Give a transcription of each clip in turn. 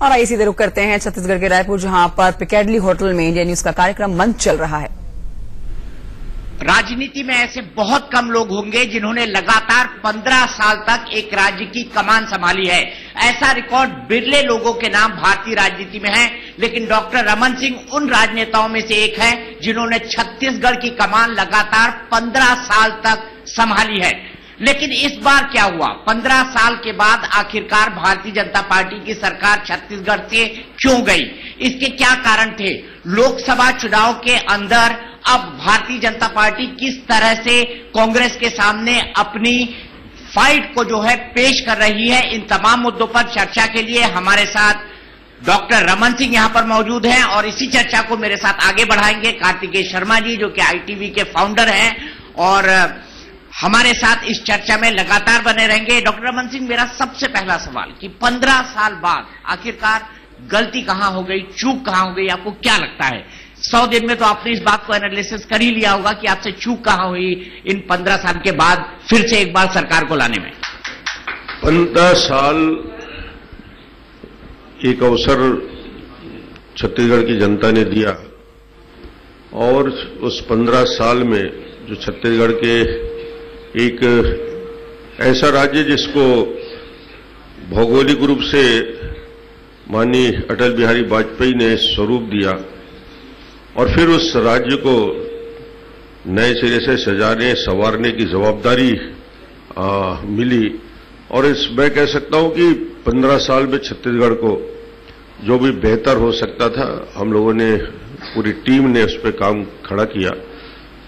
और आइए सीधे रुक करते हैं छत्तीसगढ़ के रायपुर, जहां पर पिकेडली होटल में इंडिया न्यूज का कार्यक्रम मंच चल रहा है। राजनीति में ऐसे बहुत कम लोग होंगे जिन्होंने लगातार 15 साल तक एक राज्य की कमान संभाली है। ऐसा रिकॉर्ड बिरले लोगों के नाम भारतीय राजनीति में है, लेकिन डॉक्टर रमन सिंह उन राजनेताओं में से एक है जिन्होंने छत्तीसगढ़ की कमान लगातार 15 साल तक संभाली है। लेकिन इस बार क्या हुआ? 15 साल के बाद आखिरकार भारतीय जनता पार्टी की सरकार छत्तीसगढ़ से क्यों गई? इसके क्या कारण थे? लोकसभा चुनाव के अंदर अब भारतीय जनता पार्टी किस तरह से कांग्रेस के सामने अपनी फाइट को जो है पेश कर रही है, इन तमाम मुद्दों पर चर्चा के लिए हमारे साथ डॉक्टर रमन सिंह यहां पर मौजूद हैं और इसी चर्चा को मेरे साथ आगे बढ़ाएंगे कार्तिकेय शर्मा जी, जो कि आईटीवी के फाउंडर हैं और हमारे साथ इस चर्चा में लगातार बने रहेंगे। डॉक्टर रमन सिंह, मेरा सबसे पहला सवाल कि 15 साल बाद आखिरकार गलती कहां हो गई, चूक कहां हो गई, आपको क्या लगता है? 100 दिन में तो आपने इस बात को एनालिसिस कर ही लिया होगा कि आपसे चूक कहां हुई इन 15 साल के बाद फिर से एक बार सरकार को लाने में। 15 साल एक अवसर छत्तीसगढ़ की जनता ने दिया और उस 15 साल में जो छत्तीसगढ़ के एक ऐसा राज्य जिसको भौगोलिक रूप से माननीय अटल बिहारी वाजपेयी ने स्वरूप दिया और फिर उस राज्य को नए सिरे से सजाने संवारने की जवाबदारी मिली। और मैं कह सकता हूं कि 15 साल में छत्तीसगढ़ को जो भी बेहतर हो सकता था, हम लोगों ने, पूरी टीम ने उस पर काम खड़ा किया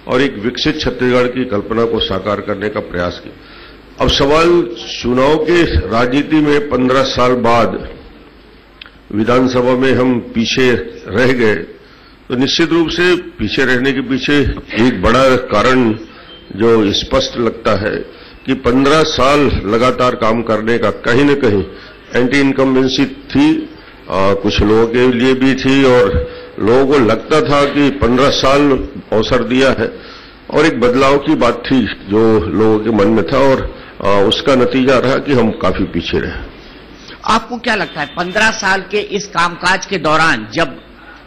और एक विकसित छत्तीसगढ़ की कल्पना को साकार करने का प्रयास किया। अब सवाल चुनाव के राजनीति में 15 साल बाद विधानसभा में हम पीछे रह गए, तो निश्चित रूप से पीछे रहने के पीछे एक बड़ा कारण जो स्पष्ट लगता है कि 15 साल लगातार काम करने का कहीं न कहीं एंटी इनकम्बेंसी थी, कुछ लोगों के लिए भी थी और लोगों को लगता था कि 15 साल अवसर दिया है और एक बदलाव की बात थी जो लोगों के मन में था और उसका नतीजा रहा कि हम काफी पीछे रहे। आपको क्या लगता है 15 साल के इस कामकाज के दौरान जब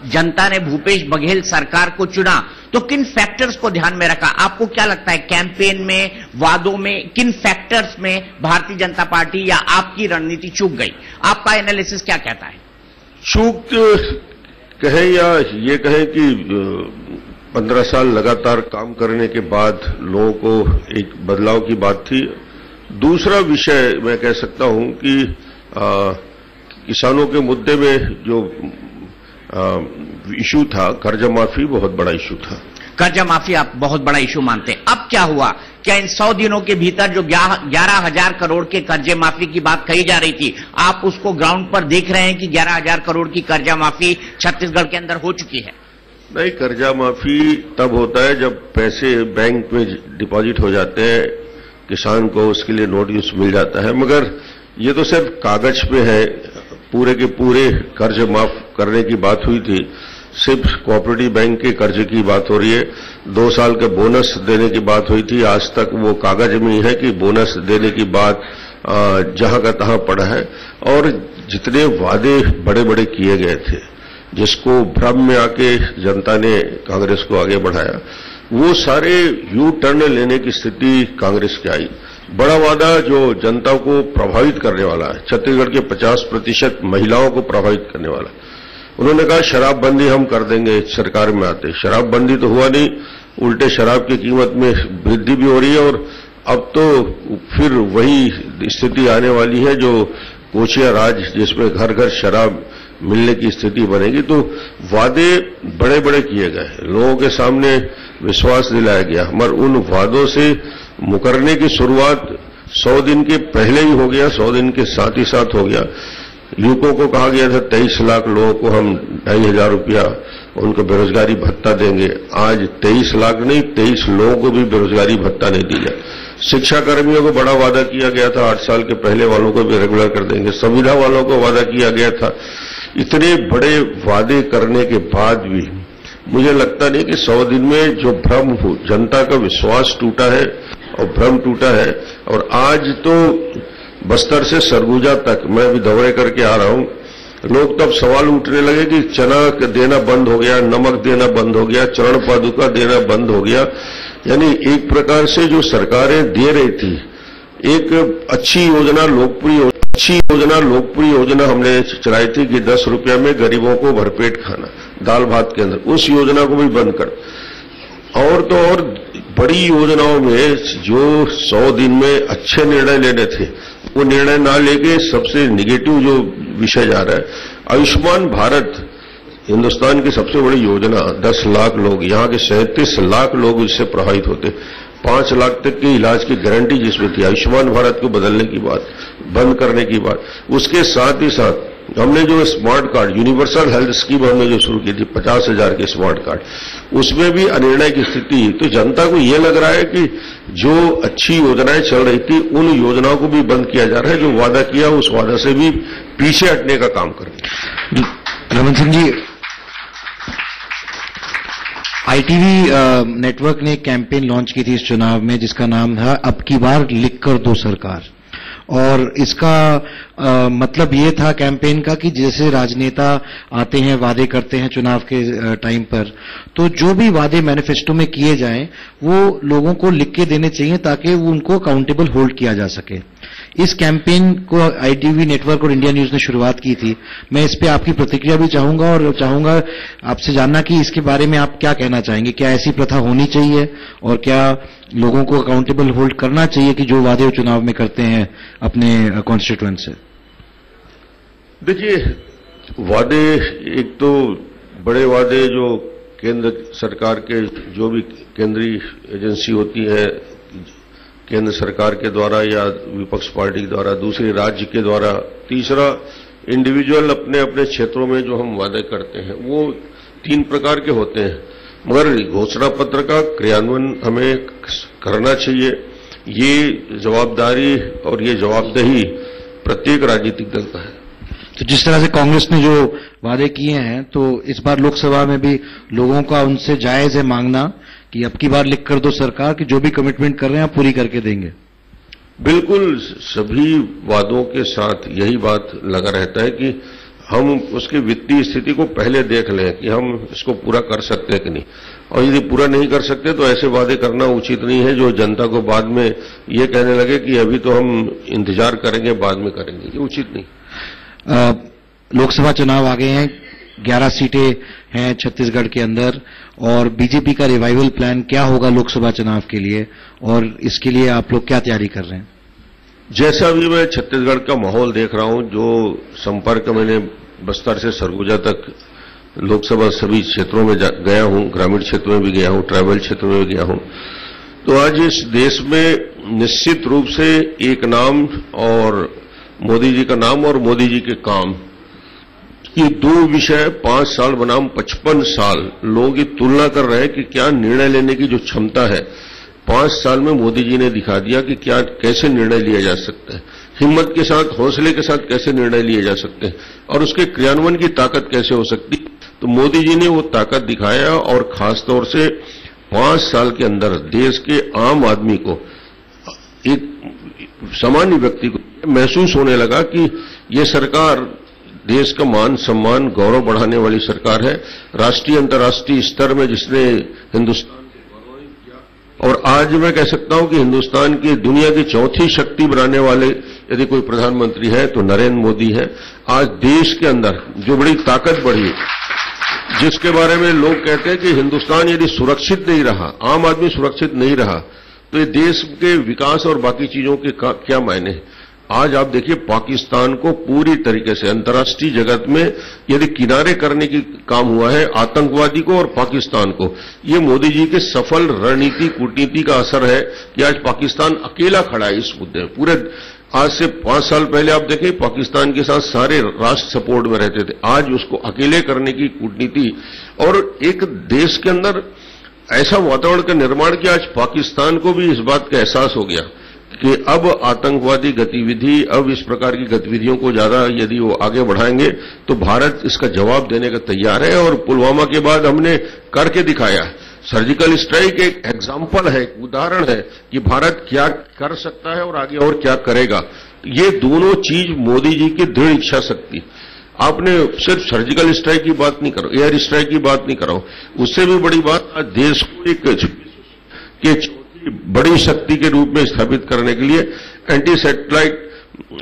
जनता ने भूपेश बघेल सरकार को चुना तो किन फैक्टर्स को ध्यान में रखा? आपको क्या लगता है कैंपेन में, वादों में, किन फैक्टर्स में भारतीय जनता पार्टी या आपकी रणनीति चूक गई? आपका एनालिसिस क्या कहता है? चूक कहें या ये कहें कि 15 साल लगातार काम करने के बाद लोगों को एक बदलाव की बात थी। दूसरा विषय मैं कह सकता हूं कि किसानों के मुद्दे में जो इशू था, कर्जा माफी बहुत बड़ा इशू था। कर्जा माफी आप बहुत बड़ा इशू मानते हैं। अब क्या हुआ? क्या इन 100 दिनों के भीतर जो 11,000 करोड़ के कर्जे माफी की बात कही जा रही थी, आप उसको ग्राउंड पर देख रहे हैं कि 11,000 करोड़ की कर्जा माफी छत्तीसगढ़ के अंदर हो चुकी है? नहीं, कर्जा माफी तब होता है जब पैसे बैंक में डिपॉजिट हो जाते हैं, किसान को उसके लिए नोटिस मिल जाता है, मगर ये तो सिर्फ कागज पे है। पूरे के पूरे कर्ज माफ करने की बात हुई थी, सिर्फ कोऑपरेटिव बैंक के कर्ज की बात हो रही है। 2 साल के बोनस देने की बात हुई थी, आज तक वो कागज में ही है कि बोनस देने की बात जहां का तहां पड़ा है। और जितने वादे बड़े बड़े किए गए थे, जिसको भ्रम में आके जनता ने कांग्रेस को आगे बढ़ाया, वो सारे यू टर्न लेने की स्थिति कांग्रेस की आई। बड़ा वादा जो जनता को प्रभावित करने वाला है, छत्तीसगढ़ के 50% महिलाओं को प्रभावित करने वाला, उन्होंने कहा शराबबंदी हम कर देंगे सरकार में आते। शराबबंदी तो हुआ नहीं, उल्टे शराब की कीमत में वृद्धि भी हो रही है और अब तो फिर वही स्थिति आने वाली है जो कोचिया राज, जिसमें घर घर शराब मिलने की स्थिति बनेगी। तो वादे बड़े बड़े किए गए, लोगों के सामने विश्वास दिलाया गया, मगर उन वादों से मुकरने की शुरुआत 100 दिन के पहले ही हो गया, 100 दिन के साथ ही साथ हो गया। युवकों को कहा गया था 23 लाख लोगों को हम 2,500 रुपया उनको बेरोजगारी भत्ता देंगे। आज 23 लाख नहीं, 23 लोगों को भी बेरोजगारी भत्ता नहीं दिया। शिक्षा कर्मियों को बड़ा वादा किया गया था, 8 साल के पहले वालों को भी रेगुलर कर देंगे। संविदा वालों को वादा किया गया था। इतने बड़े वादे करने के बाद भी मुझे लगता नहीं कि 100 दिन में जो भ्रम हो, जनता का विश्वास टूटा है और भ्रम टूटा है। और आज तो बस्तर से सरगुजा तक मैं भी दौरे करके आ रहा हूं, लोग तब सवाल उठने लगे कि चना देना बंद हो गया, नमक देना बंद हो गया, चरण पादुका देना बंद हो गया। यानी एक प्रकार से जो सरकारें दे रही थी, एक अच्छी योजना लोकप्रिय योजना हमने चलाई थी कि 10 रुपया में गरीबों को भरपेट खाना, दाल भात के अंदर, उस योजना को भी बंद कर। और तो और बड़ी योजनाओं में जो 100 दिन में अच्छे निर्णय लेने थे, वो निर्णय ना लेके सबसे निगेटिव जो विषय जा रहा है, आयुष्मान भारत हिंदुस्तान की सबसे बड़ी योजना, 10 लाख लोग, यहाँ के 37 लाख लोग इससे प्रभावित होते, 5 लाख तक के इलाज की गारंटी जिसमें थी, आयुष्मान भारत को बदलने की बात, बंद करने की बात। उसके साथ ही साथ हमने जो smart card, universal health scheme हमने जो शुरू की थी, 50,000 के स्मार्ट कार्ड, उसमें भी अनिर्णय की स्थिति। तो जनता को यह लग रहा है कि जो अच्छी योजनाएं चल रही थी, उन योजनाओं को भी बंद किया जा रहा है, जो वादा किया उस वादा से भी पीछे हटने का काम कर रहे हैं। रमन सिंह जी, ITV नेटवर्क ने एक कैंपेन लॉन्च की थी इस चुनाव में, जिसका नाम था अब की बार लिख कर दो सरकार। और इसका मतलब ये था कैंपेन का कि जैसे राजनेता आते हैं, वादे करते हैं चुनाव के टाइम पर, तो जो भी वादे मैनिफेस्टो में किए जाएं वो लोगों को लिख के देने चाहिए ताकि वो उनको अकाउंटेबल होल्ड किया जा सके। इस कैंपेन को ITV नेटवर्क और इंडिया न्यूज ने शुरुआत की थी। मैं इस पे आपकी प्रतिक्रिया भी चाहूंगा और चाहूंगा आपसे जानना कि इसके बारे में आप क्या कहना चाहेंगे। क्या ऐसी प्रथा होनी चाहिए और क्या लोगों को अकाउंटेबल होल्ड करना चाहिए कि जो वादे वो चुनाव में करते हैं अपने कॉन्स्टिट्यूएंट से? देखिए, वादे, एक तो बड़े वादे जो केंद्र सरकार के, जो भी केंद्रीय एजेंसी होती है केंद्र सरकार के द्वारा या विपक्ष पार्टी के द्वारा, दूसरे राज्य के द्वारा, तीसरा इंडिविजुअल अपने अपने क्षेत्रों में जो हम वादे करते हैं, वो 3 प्रकार के होते हैं। मगर घोषणा पत्र का क्रियान्वयन हमें करना चाहिए। ये जवाबदारी और ये जवाबदेही प्रत्येक राजनीतिक दल का है। तो जिस तरह से कांग्रेस ने जो वादे किए हैं, तो इस बार लोकसभा में भी लोगों का उनसे जायज है मांगना कि अब की बार लिख कर दो सरकार कि जो भी कमिटमेंट कर रहे हैं आप पूरी करके देंगे। बिल्कुल, सभी वादों के साथ यही बात लगा रहता है कि हम उसकी वित्तीय स्थिति को पहले देख लें कि हम इसको पूरा कर सकते हैं कि नहीं, और यदि पूरा नहीं कर सकते तो ऐसे वादे करना उचित नहीं है जो जनता को बाद में ये कहने लगे कि अभी तो हम इंतजार करेंगे, बाद में करेंगे। ये उचित नहीं। लोकसभा चुनाव आ गए हैं, 11 सीटें हैं छत्तीसगढ़ के अंदर, और बीजेपी का रिवाइवल प्लान क्या होगा लोकसभा चुनाव के लिए, और इसके लिए आप लोग क्या तैयारी कर रहे हैं? जैसा भी मैं छत्तीसगढ़ का माहौल देख रहा हूं, जो संपर्क मैंने बस्तर से सरगुजा तक लोकसभा सभी क्षेत्रों में गया हूं, ग्रामीण क्षेत्रों में भी गया हूं, ट्राइबल क्षेत्रों में भी गया हूं, तो आज इस देश में निश्चित रूप से एक नाम, और मोदी जी का नाम और मोदी जी के काम, ये 2 विषय 5 साल बनाम 55 साल लोगों की तुलना कर रहे हैं कि क्या निर्णय लेने की जो क्षमता है 5 साल में मोदी जी ने दिखा दिया कि क्या, कैसे निर्णय लिया जा सकता है, हिम्मत के साथ, हौसले के साथ कैसे निर्णय लिए जा सकते हैं, और उसके क्रियान्वयन की ताकत कैसे हो सकती। तो मोदी जी ने वो ताकत दिखाया, और खासतौर से 5 साल के अंदर देश के आम आदमी को, एक सामान्य व्यक्ति को महसूस होने लगा कि ये सरकार देश का मान सम्मान गौरव बढ़ाने वाली सरकार है। राष्ट्रीय अंतर्राष्ट्रीय स्तर में जिसने हिंदुस्तान के गौरवान्वित किया, और आज मैं कह सकता हूं कि हिंदुस्तान की दुनिया की 4थी शक्ति बनाने वाले यदि कोई प्रधानमंत्री है तो नरेंद्र मोदी है। आज देश के अंदर जो बड़ी ताकत बढ़ी, जिसके बारे में लोग कहते हैं कि हिंदुस्तान यदि सुरक्षित नहीं रहा, आम आदमी सुरक्षित नहीं रहा, तो ये देश के विकास और बाकी चीजों के क्या मायने हैं। आज आप देखिए, पाकिस्तान को पूरी तरीके से अंतर्राष्ट्रीय जगत में यदि किनारे करने की काम हुआ है, आतंकवादी को और पाकिस्तान को, ये मोदी जी के सफल रणनीति कूटनीति का असर है कि आज पाकिस्तान अकेला खड़ा है इस मुद्दे में। पूरे आज से 5 साल पहले आप देखें, पाकिस्तान के साथ सारे राष्ट्र सपोर्ट में रहते थे, आज उसको अकेले करने की कूटनीति, और एक देश के अंदर ऐसा वातावरण का निर्माण कि आज पाकिस्तान को भी इस बात का एहसास हो गया कि अब आतंकवादी गतिविधि, अब इस प्रकार की गतिविधियों को ज्यादा यदि वो आगे बढ़ाएंगे तो भारत इसका जवाब देने का तैयार है। और पुलवामा के बाद हमने करके दिखाया। सर्जिकल स्ट्राइक एक एग्जाम्पल है, एक उदाहरण है कि भारत क्या कर सकता है और आगे और क्या करेगा। ये दोनों चीज मोदी जी की दृढ़ इच्छा शक्ति। आपने सिर्फ सर्जिकल स्ट्राइक की बात नहीं करो, एयर स्ट्राइक की बात नहीं करो, उससे भी बड़ी बात देश को एक बड़ी शक्ति के रूप में स्थापित करने के लिए एंटी सैटेलाइट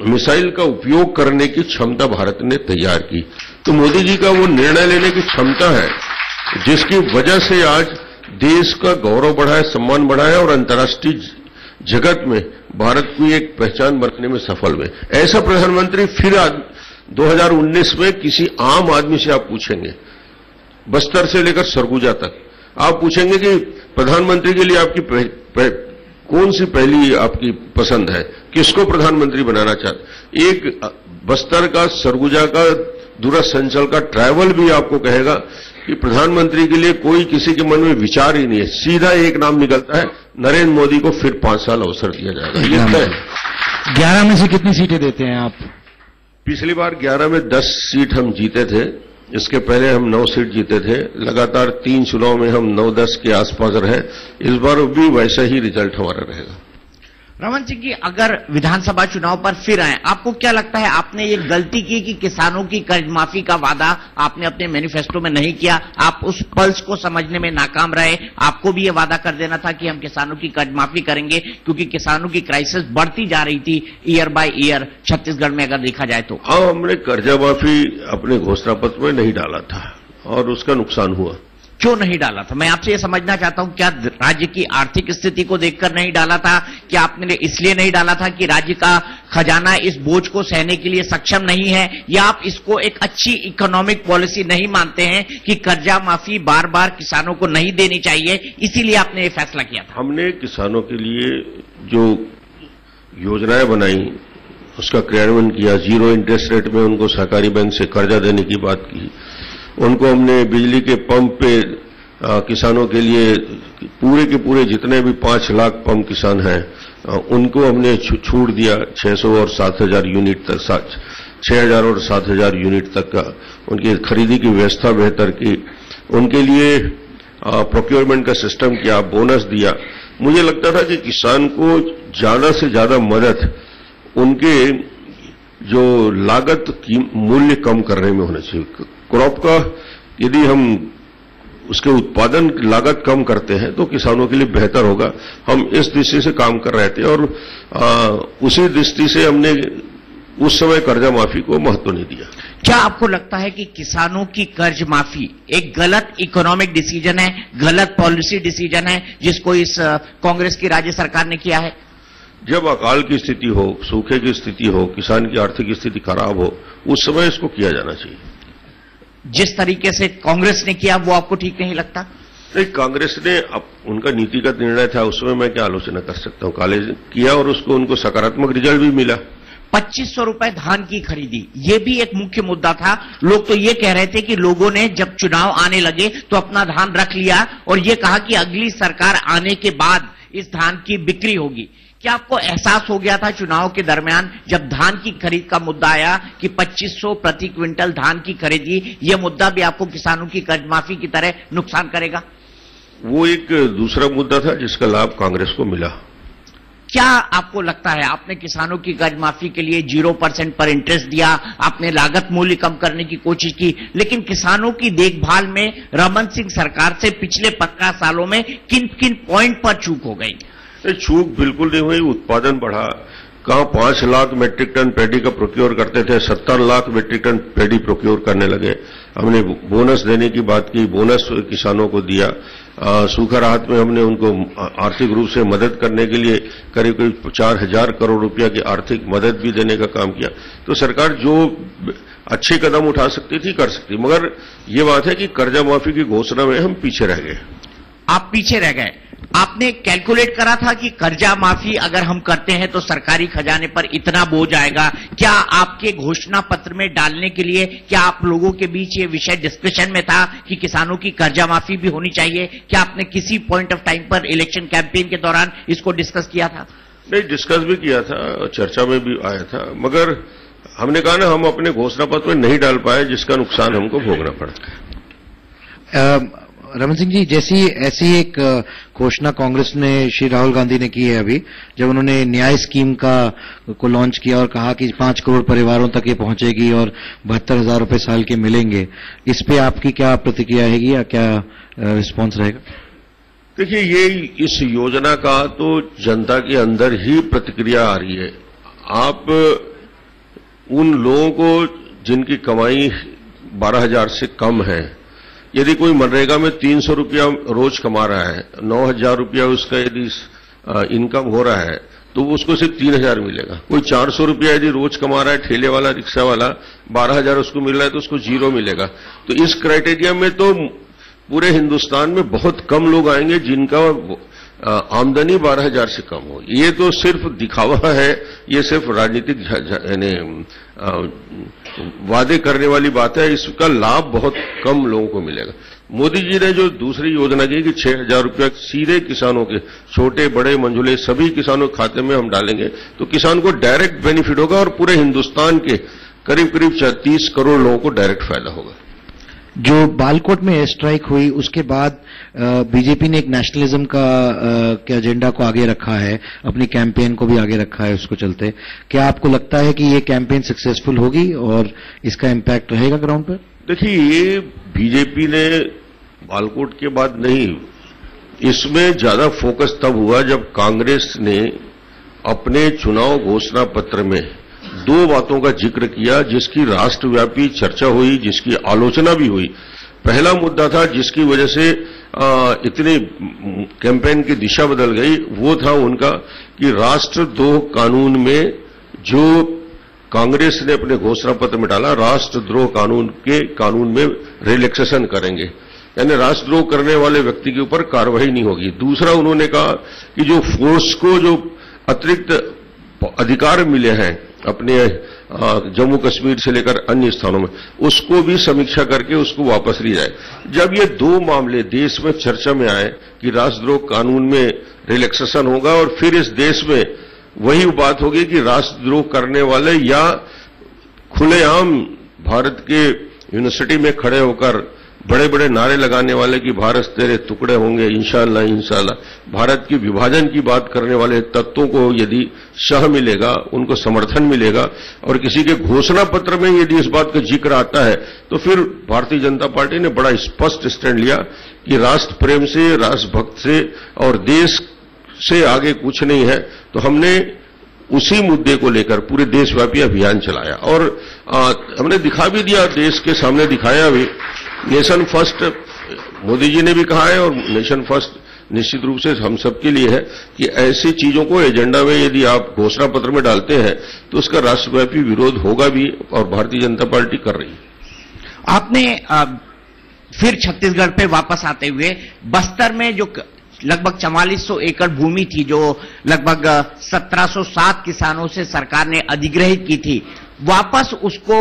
मिसाइल का उपयोग करने की क्षमता भारत ने तैयार की। तो मोदी जी का वो निर्णय लेने की क्षमता है जिसकी वजह से आज देश का गौरव बढ़ा है, सम्मान बढ़ा है और अंतर्राष्ट्रीय जगत में भारत की एक पहचान बनाने में सफल हुए। ऐसा प्रधानमंत्री फिर आज 2019 में किसी आम आदमी से आप पूछेंगे, बस्तर से लेकर सरगुजा तक, आप पूछेंगे कि प्रधानमंत्री के लिए आपकी कौन सी पहली आपकी पसंद है, किसको प्रधानमंत्री बनाना चाहते। एक बस्तर का, सरगुजा का, दूरसंचल का ट्रैवल भी आपको कहेगा कि प्रधानमंत्री के लिए कोई किसी के मन में विचार ही नहीं है, सीधा एक नाम निकलता है, नरेंद्र मोदी को फिर 5 साल अवसर दिया जाएगा। ये तय। 11 में से कितनी सीटें देते हैं आप? पिछली बार 11 में 10 सीट हम जीते थे, इसके पहले हम 9 सीट जीते थे, लगातार 3 चुनाव में हम 9-10 के आसपास रहे। इस बार भी वैसा ही रिजल्ट हमारा रहेगा। रमन सिंह जी, अगर विधानसभा चुनाव पर फिर आए, आपको क्या लगता है आपने ये गलती की कि किसानों की कर्ज माफी का वादा आपने अपने मैनिफेस्टो में नहीं किया, आप उस पल्स को समझने में नाकाम रहे? आपको भी ये वादा कर देना था कि हम किसानों की कर्ज माफी करेंगे, क्योंकि किसानों की क्राइसिस बढ़ती जा रही थी ईयर बाय ईयर छत्तीसगढ़ में अगर देखा जाए तो। हाँ, हमने कर्जा माफी अपने घोषणा पत्र में नहीं डाला था और उसका नुकसान हुआ। क्यों नहीं डाला था? मैं आपसे ये समझना चाहता हूं, क्या राज्य की आर्थिक स्थिति को देखकर नहीं डाला था? क्या आपने इसलिए नहीं डाला था कि राज्य का खजाना इस बोझ को सहने के लिए सक्षम नहीं है, या आप इसको एक अच्छी इकोनॉमिक पॉलिसी नहीं मानते हैं कि कर्जा माफी बार बार किसानों को नहीं देनी चाहिए, इसीलिए आपने ये फैसला किया था? हमने किसानों के लिए जो योजनाएं बनाई उसका क्रियान्वयन किया। 0 इंटरेस्ट रेट में उनको सहकारी बैंक से कर्जा देने की बात की। उनको हमने बिजली के पंप पे किसानों के लिए पूरे के पूरे जितने भी 5 लाख पंप किसान हैं उनको हमने छूट दिया 600 और 7,000 यूनिट तक, 6,000 और 7,000 यूनिट तक का उनकी खरीदी की व्यवस्था बेहतर की। उनके लिए प्रोक्योरमेंट का सिस्टम किया, बोनस दिया। मुझे लगता था कि किसान को ज्यादा से ज्यादा मदद उनके जो लागत की मूल्य कम करने में होना चाहिए। क्रॉप का यदि हम उसके उत्पादन लागत कम करते हैं तो किसानों के लिए बेहतर होगा। हम इस दृष्टि से काम कर रहे थे और उसी दृष्टि से हमने उस समय कर्जा माफी को महत्व नहीं दिया। क्या आपको लगता है कि किसानों की कर्ज माफी एक गलत इकोनॉमिक डिसीजन है, गलत पॉलिसी डिसीजन है, जिसको इस कांग्रेस की राज्य सरकार ने किया है? जब अकाल की स्थिति हो, सूखे की स्थिति हो, किसान की आर्थिक स्थिति खराब हो, उस समय इसको किया जाना चाहिए। जिस तरीके से कांग्रेस ने किया वो आपको ठीक नहीं लगता? नहीं, कांग्रेस ने उनका नीतिगत निर्णय था, उसमें मैं क्या आलोचना कर सकता हूं। काले किया और उसको उनको सकारात्मक रिजल्ट भी मिला। 2500 रुपए धान की खरीदी, ये भी एक मुख्य मुद्दा था। लोग तो ये कह रहे थे कि लोगों ने जब चुनाव आने लगे तो अपना धान रख लिया और ये कहा कि अगली सरकार आने के बाद इस धान की बिक्री होगी। क्या आपको एहसास हो गया था चुनाव के दरमियान जब धान की खरीद का मुद्दा आया कि 2500 प्रति क्विंटल धान की खरीदी, यह मुद्दा भी आपको किसानों की कर्ज माफी की तरह नुकसान करेगा? वो एक दूसरा मुद्दा था जिसका लाभ कांग्रेस को मिला। क्या आपको लगता है, आपने किसानों की कर्ज माफी के लिए 0% पर इंटरेस्ट दिया, आपने लागत मूल्य कम करने की कोशिश की, लेकिन किसानों की देखभाल में रमन सिंह सरकार से पिछले 15 सालों में किन किन पॉइंट पर चूक हो गई? चूक बिल्कुल नहीं हुई। उत्पादन बढ़ा। कहां 5 लाख मेट्रिक टन पैडी का प्रोक्योर करते थे, 70 lakh metric ton paddy procure करने लगे। हमने बोनस देने की बात की, बोनस किसानों को दिया। सूखा राहत में हमने उनको आर्थिक रूप से मदद करने के लिए करीब करीब 4,000 करोड़ रुपया की आर्थिक मदद भी देने का काम किया। तो सरकार जो अच्छे कदम उठा सकती थी कर सकती, मगर ये बात है कि कर्जा माफी की घोषणा में हम पीछे रह गए। आप पीछे रह गए। आपने कैलकुलेट करा था कि कर्जा माफी अगर हम करते हैं तो सरकारी खजाने पर इतना बोझ आएगा? क्या आपके घोषणा पत्र में डालने के लिए क्या आप लोगों के बीच ये विषय डिस्कशन में था कि किसानों की कर्जा माफी भी होनी चाहिए? क्या आपने किसी पॉइंट ऑफ टाइम पर इलेक्शन कैंपेन के दौरान इसको डिस्कस किया था? नहीं, डिस्कस भी किया था, चर्चा में भी आया था, मगर हमने कहा ना हम अपने घोषणा पत्र में नहीं डाल पाए, जिसका नुकसान हमको भोगना पड़ा। रमन सिंह जी, ऐसी एक घोषणा कांग्रेस ने श्री राहुल गांधी ने की है अभी, जब उन्होंने न्याय स्कीम को लॉन्च किया और कहा कि 5 करोड़ परिवारों तक ये पहुंचेगी और 72,000 रुपए साल के मिलेंगे। इस पे आपकी क्या प्रतिक्रिया रहेगी या क्या रिस्पॉन्स रहेगा? देखिए, ये इस योजना का तो जनता के अंदर ही प्रतिक्रिया आ रही है। आप उन लोगों को जिनकी कमाई 12,000 से कम है, यदि कोई मनरेगा में 300 रुपया रोज कमा रहा है, 9,000 रुपया उसका यदि इनकम हो रहा है, तो उसको सिर्फ 3,000 मिलेगा। कोई 400 रुपया यदि रोज कमा रहा है, ठेले वाला, रिक्शा वाला, 12,000 उसको मिल रहा है, तो उसको 0 मिलेगा। तो इस क्राइटेरिया में तो पूरे हिंदुस्तान में बहुत कम लोग आएंगे जिनका आमदनी 12,000 से कम हो। ये तो सिर्फ दिखावा है, ये सिर्फ राजनीतिक वादे करने वाली बात है। इसका लाभ बहुत कम लोगों को मिलेगा। मोदी जी ने जो दूसरी योजना की कि 6,000 रुपया सीधे किसानों के, छोटे बड़े मंझोले सभी किसानों के खाते में हम डालेंगे, तो किसान को डायरेक्ट बेनिफिट होगा और पूरे हिंदुस्तान के करीब करीब 30 करोड़ लोगों को डायरेक्ट फायदा होगा। जो बालकोट में एयर स्ट्राइक हुई उसके बाद बीजेपी ने एक नेशनलिज्म के एजेंडा को आगे रखा है, अपनी कैंपेन को भी आगे रखा है। उसको चलते क्या आपको लगता है कि ये कैंपेन सक्सेसफुल होगी और इसका इम्पैक्ट रहेगा ग्राउंड पर? देखिए, ये बीजेपी ने बालकोट के बाद नहीं, इसमें ज्यादा फोकस तब हुआ जब कांग्रेस ने अपने चुनाव घोषणा पत्र में 2 बातों का जिक्र किया जिसकी राष्ट्रव्यापी चर्चा हुई, जिसकी आलोचना भी हुई। पहला मुद्दा था जिसकी वजह से इतनी कैंपेन की दिशा बदल गई, वो था उनका कि राष्ट्रद्रोह कानून में जो कांग्रेस ने अपने घोषणा पत्र में डाला, राष्ट्रद्रोह कानून में रिलैक्सेशन करेंगे, यानी राष्ट्रद्रोह करने वाले व्यक्ति के ऊपर कार्रवाई नहीं होगी। दूसरा, उन्होंने कहा कि जो फोर्स को जो अतिरिक्त अधिकार मिले हैं अपने जम्मू कश्मीर से लेकर अन्य स्थानों में, उसको भी समीक्षा करके उसको वापस ली जाए। जब ये 2 मामले देश में चर्चा में आए कि राष्ट्रद्रोह कानून में रिलैक्सेशन होगा और फिर इस देश में वही बात होगी कि राष्ट्रद्रोह करने वाले या खुलेआम भारत के यूनिवर्सिटी में खड़े होकर बड़े बड़े नारे लगाने वाले कि भारत तेरे टुकड़े होंगे इंशाअल्लाह इंशाअल्लाह, भारत की विभाजन की बात करने वाले तत्वों को यदि शह मिलेगा, उनको समर्थन मिलेगा और किसी के घोषणा पत्र में यदि इस बात का जिक्र आता है, तो फिर भारतीय जनता पार्टी ने बड़ा स्पष्ट स्टैंड लिया कि राष्ट्र प्रेम से, राष्ट्रभक्त से और देश से आगे कुछ नहीं है। तो हमने उसी मुद्दे को लेकर पूरे देशव्यापी अभियान चलाया और हमने दिखा भी दिया, देश के सामने दिखाया भी। नेशन फर्स्ट मोदी जी ने भी कहा है और नेशन फर्स्ट निश्चित रूप से हम सबके लिए है कि ऐसी चीजों को एजेंडा में यदि आप घोषणा पत्र में डालते हैं तो उसका राष्ट्रव्यापी विरोध होगा भी और भारतीय जनता पार्टी कर रही है। आपने फिर छत्तीसगढ़ पे वापस आते हुए बस्तर में जो लगभग 4400 एकड़ भूमि थी जो लगभग 1707 किसानों से सरकार ने अधिग्रहित की थी, वापस उसको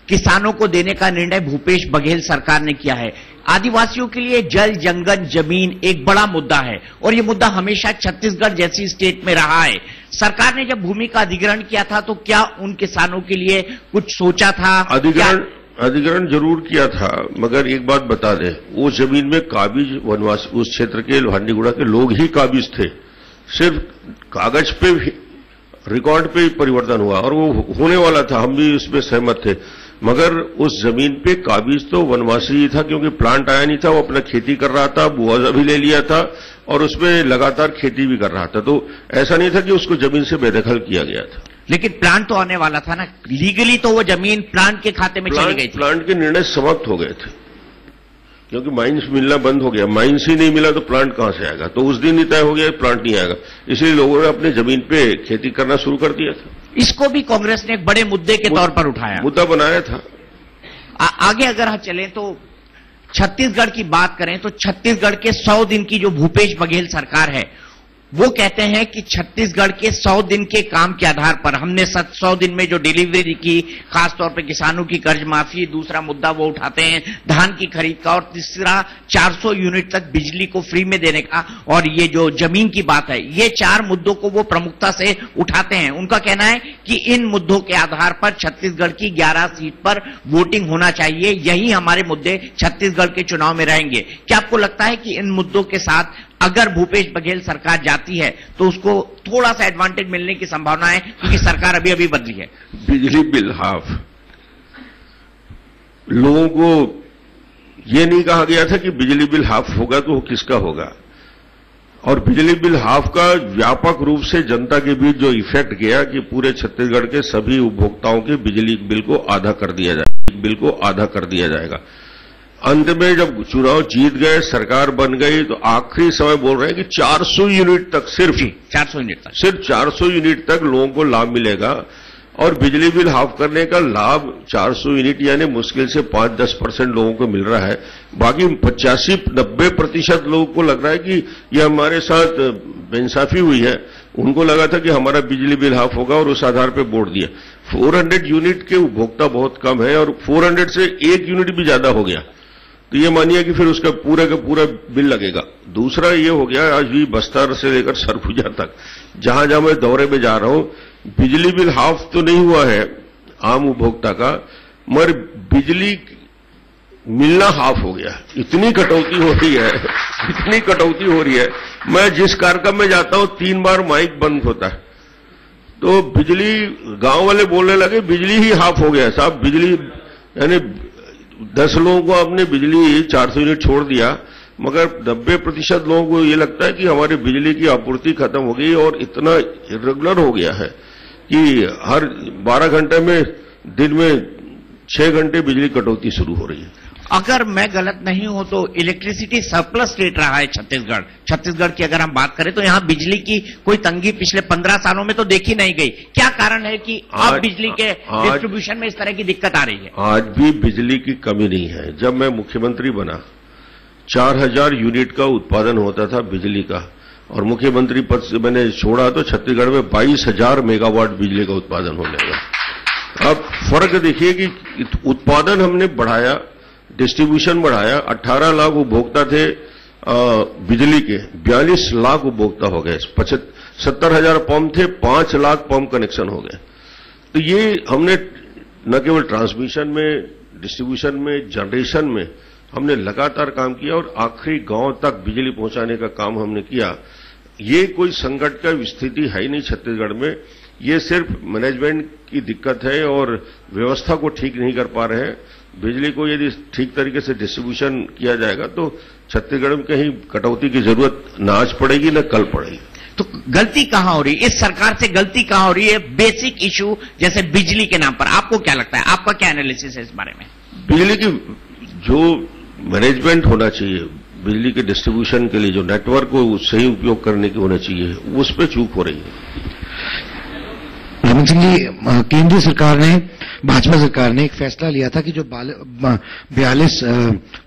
किसानों को देने का निर्णय भूपेश बघेल सरकार ने किया है। आदिवासियों के लिए जल, जंगल, जमीन एक बड़ा मुद्दा है और ये मुद्दा हमेशा छत्तीसगढ़ जैसी स्टेट में रहा है। सरकार ने जब भूमि का अधिग्रहण किया था तो क्या उन किसानों के लिए कुछ सोचा था? अधिग्रहण जरूर किया था, मगर एक बात बता दें, वो जमीन में काबिज वनवासी, उस क्षेत्र के लोहांडीगुड़ा के लोग ही काबिज थे। सिर्फ कागज पे रिकॉर्ड पे परिवर्तन हुआ और वो होने वाला था, हम भी उसमें सहमत थे, मगर उस जमीन पे काबिज तो वनवासी ही था क्योंकि प्लांट आया नहीं था। वो अपना खेती कर रहा था, मुआवजा भी ले लिया था और उसमें लगातार खेती भी कर रहा था। तो ऐसा नहीं था कि उसको जमीन से बेदखल किया गया था। लेकिन प्लांट तो आने वाला था ना, लीगली तो वो जमीन प्लांट के खाते में चली गई थी। प्लांट के निर्णय समाप्त हो गए थे क्योंकि माइंस मिलना बंद हो गया। माइंस ही नहीं मिला तो प्लांट कहां से आएगा? तो उस दिन ही तय हो गया प्लांट नहीं आएगा, इसलिए लोगों ने अपने जमीन पे खेती करना शुरू कर दिया था। इसको भी कांग्रेस ने एक बड़े मुद्दे के तौर पर उठाया, मुद्दा बनाया था। आगे अगर हम चलें तो छत्तीसगढ़ की बात करें तो छत्तीसगढ़ के 100 दिन की जो भूपेश बघेल सरकार है वो कहते हैं कि छत्तीसगढ़ के 100 दिन के काम के आधार पर हमने 100 दिन में जो डिलीवरी की, खासतौर पे किसानों की कर्ज माफी, दूसरा मुद्दा वो उठाते हैं धान की खरीद का, और तीसरा 400 यूनिट तक बिजली को फ्री में देने का, और ये जो जमीन की बात है, ये 4 मुद्दों को वो प्रमुखता से उठाते हैं। उनका कहना है कि इन मुद्दों के आधार पर छत्तीसगढ़ की 11 सीट पर वोटिंग होना चाहिए, यही हमारे मुद्दे छत्तीसगढ़ के चुनाव में रहेंगे। क्या आपको लगता है कि इन मुद्दों के साथ अगर भूपेश बघेल सरकार जाती है तो उसको थोड़ा सा एडवांटेज मिलने की संभावना है, क्योंकि सरकार अभी अभी बदली है? बिजली बिल हाफ, लोगों को यह नहीं कहा गया था कि बिजली बिल हाफ होगा तो वो किसका होगा, और बिजली बिल हाफ का व्यापक रूप से जनता के बीच जो इफेक्ट गया कि पूरे छत्तीसगढ़ के सभी उपभोक्ताओं के बिजली बिल को आधा कर दिया जाएगा। अंत में जब चुनाव जीत गए, सरकार बन गई, तो आखिरी समय बोल रहे हैं कि 400 यूनिट तक, सिर्फ 400 यूनिट तक लोगों को लाभ मिलेगा, और बिजली बिल हाफ करने का लाभ 400 यूनिट यानी मुश्किल से 5-10% लोगों को मिल रहा है। बाकी 85-90% लोगों को लग रहा है कि यह हमारे साथ बेइंसाफी हुई है। उनको लगा था कि हमारा बिजली बिल हाफ होगा और उस आधार पर वोट दिया। 400 यूनिट के उपभोक्ता बहुत कम है, और 400 से 1 यूनिट भी ज्यादा हो गया तो ये मानिए कि फिर उसका पूरा का पूरा बिल लगेगा। दूसरा ये हो गया, आज भी बस्तर से लेकर सरगुजा तक जहां जहां मैं दौरे में जा रहा हूं, बिजली बिल हाफ तो नहीं हुआ है आम उपभोक्ता का, मगर बिजली मिलना हाफ हो गया। इतनी कटौती हो रही है, मैं जिस कार्यक्रम में जाता हूं 3 बार माइक बंद होता है, तो बिजली, गांव वाले बोलने लगे बिजली ही हाफ हो गया साहब। बिजली यानी 10 लोगों को आपने बिजली 400 यूनिट छोड़ दिया, मगर 90% लोगों को ये लगता है कि हमारी बिजली की आपूर्ति खत्म हो गई, और इतना इरेगुलर हो गया है कि हर 12 घंटे में दिन में 6 घंटे बिजली कटौती शुरू हो रही है। अगर मैं गलत नहीं हूं तो इलेक्ट्रिसिटी सरप्लस स्टेट रहा है छत्तीसगढ़ की अगर हम बात करें तो यहां बिजली की कोई तंगी पिछले 15 सालों में तो देखी नहीं गई। क्या कारण है कि अब बिजली के डिस्ट्रीब्यूशन में इस तरह की दिक्कत आ रही है? आज भी बिजली की कमी नहीं है। जब मैं मुख्यमंत्री बना 4000 यूनिट का उत्पादन होता था बिजली का, और मुख्यमंत्री पद से मैंने छोड़ा तो छत्तीसगढ़ में 22,000 मेगावाट बिजली का उत्पादन होने लगा। अब फर्क देखिए कि उत्पादन हमने बढ़ाया, डिस्ट्रीब्यूशन बढ़ाया। 18 लाख उपभोक्ता थे बिजली के, 42 लाख उपभोक्ता हो गए। 70,000 पंप थे, 5 लाख पंप कनेक्शन हो गए। तो ये हमने न केवल ट्रांसमिशन में, डिस्ट्रीब्यूशन में, जनरेशन में हमने लगातार काम किया, और आखिरी गांव तक बिजली पहुंचाने का काम हमने किया। ये कोई संकट का स्थिति है ही नहीं छत्तीसगढ़ में, ये सिर्फ मैनेजमेंट की दिक्कत है और व्यवस्था को ठीक नहीं कर पा रहे हैं। बिजली को यदि ठीक तरीके से डिस्ट्रीब्यूशन किया जाएगा तो छत्तीसगढ़ में कहीं कटौती की जरूरत न आज पड़ेगी न कल पड़ेगी। तो गलती कहां हो रही है इस सरकार से? गलती कहां हो रही है बेसिक इशू जैसे बिजली के नाम पर? आपको क्या लगता है, आपका क्या एनालिसिस है इस बारे में? बिजली की जो मैनेजमेंट होना चाहिए, बिजली के डिस्ट्रीब्यूशन के लिए जो नेटवर्क को सही उपयोग करने की होना चाहिए, उस पर चूक हो रही है। रमन सिंह जी, केंद्रीय सरकार ने, भाजपा सरकार ने एक फैसला लिया था कि जो 42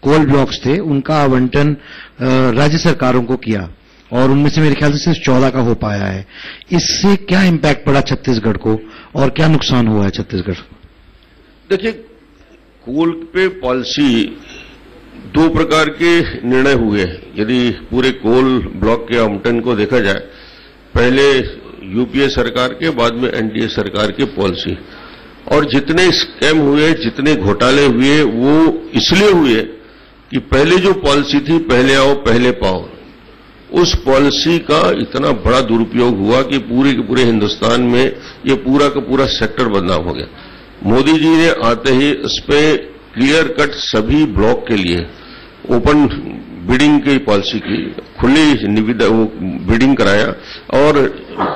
कोल ब्लॉक्स थे उनका आवंटन राज्य सरकारों को किया, और उनमें से मेरे ख्याल से सिर्फ 14 का हो पाया है। इससे क्या इम्पैक्ट पड़ा छत्तीसगढ़ को, और क्या नुकसान हुआ है छत्तीसगढ़? देखिए, कोल पे पॉलिसी 2 प्रकार के निर्णय हुए। यदि पूरे कोल ब्लॉक के आवंटन को देखा जाए, पहले यूपीए सरकार के, बाद में एनडीए सरकार की पॉलिसी, और जितने स्कैम हुए, जितने घोटाले हुए, वो इसलिए हुए कि पहले जो पॉलिसी थी, पहले आओ पहले पाओ, उस पॉलिसी का इतना बड़ा दुरुपयोग हुआ कि पूरे के पूरे हिंदुस्तान में ये पूरा का पूरा सेक्टर बदनाम हो गया। मोदी जी ने आते ही इस पे क्लियर कट सभी ब्लॉक के लिए ओपन बिडिंग की पॉलिसी की, खुली निविदा वो बिडिंग कराया, और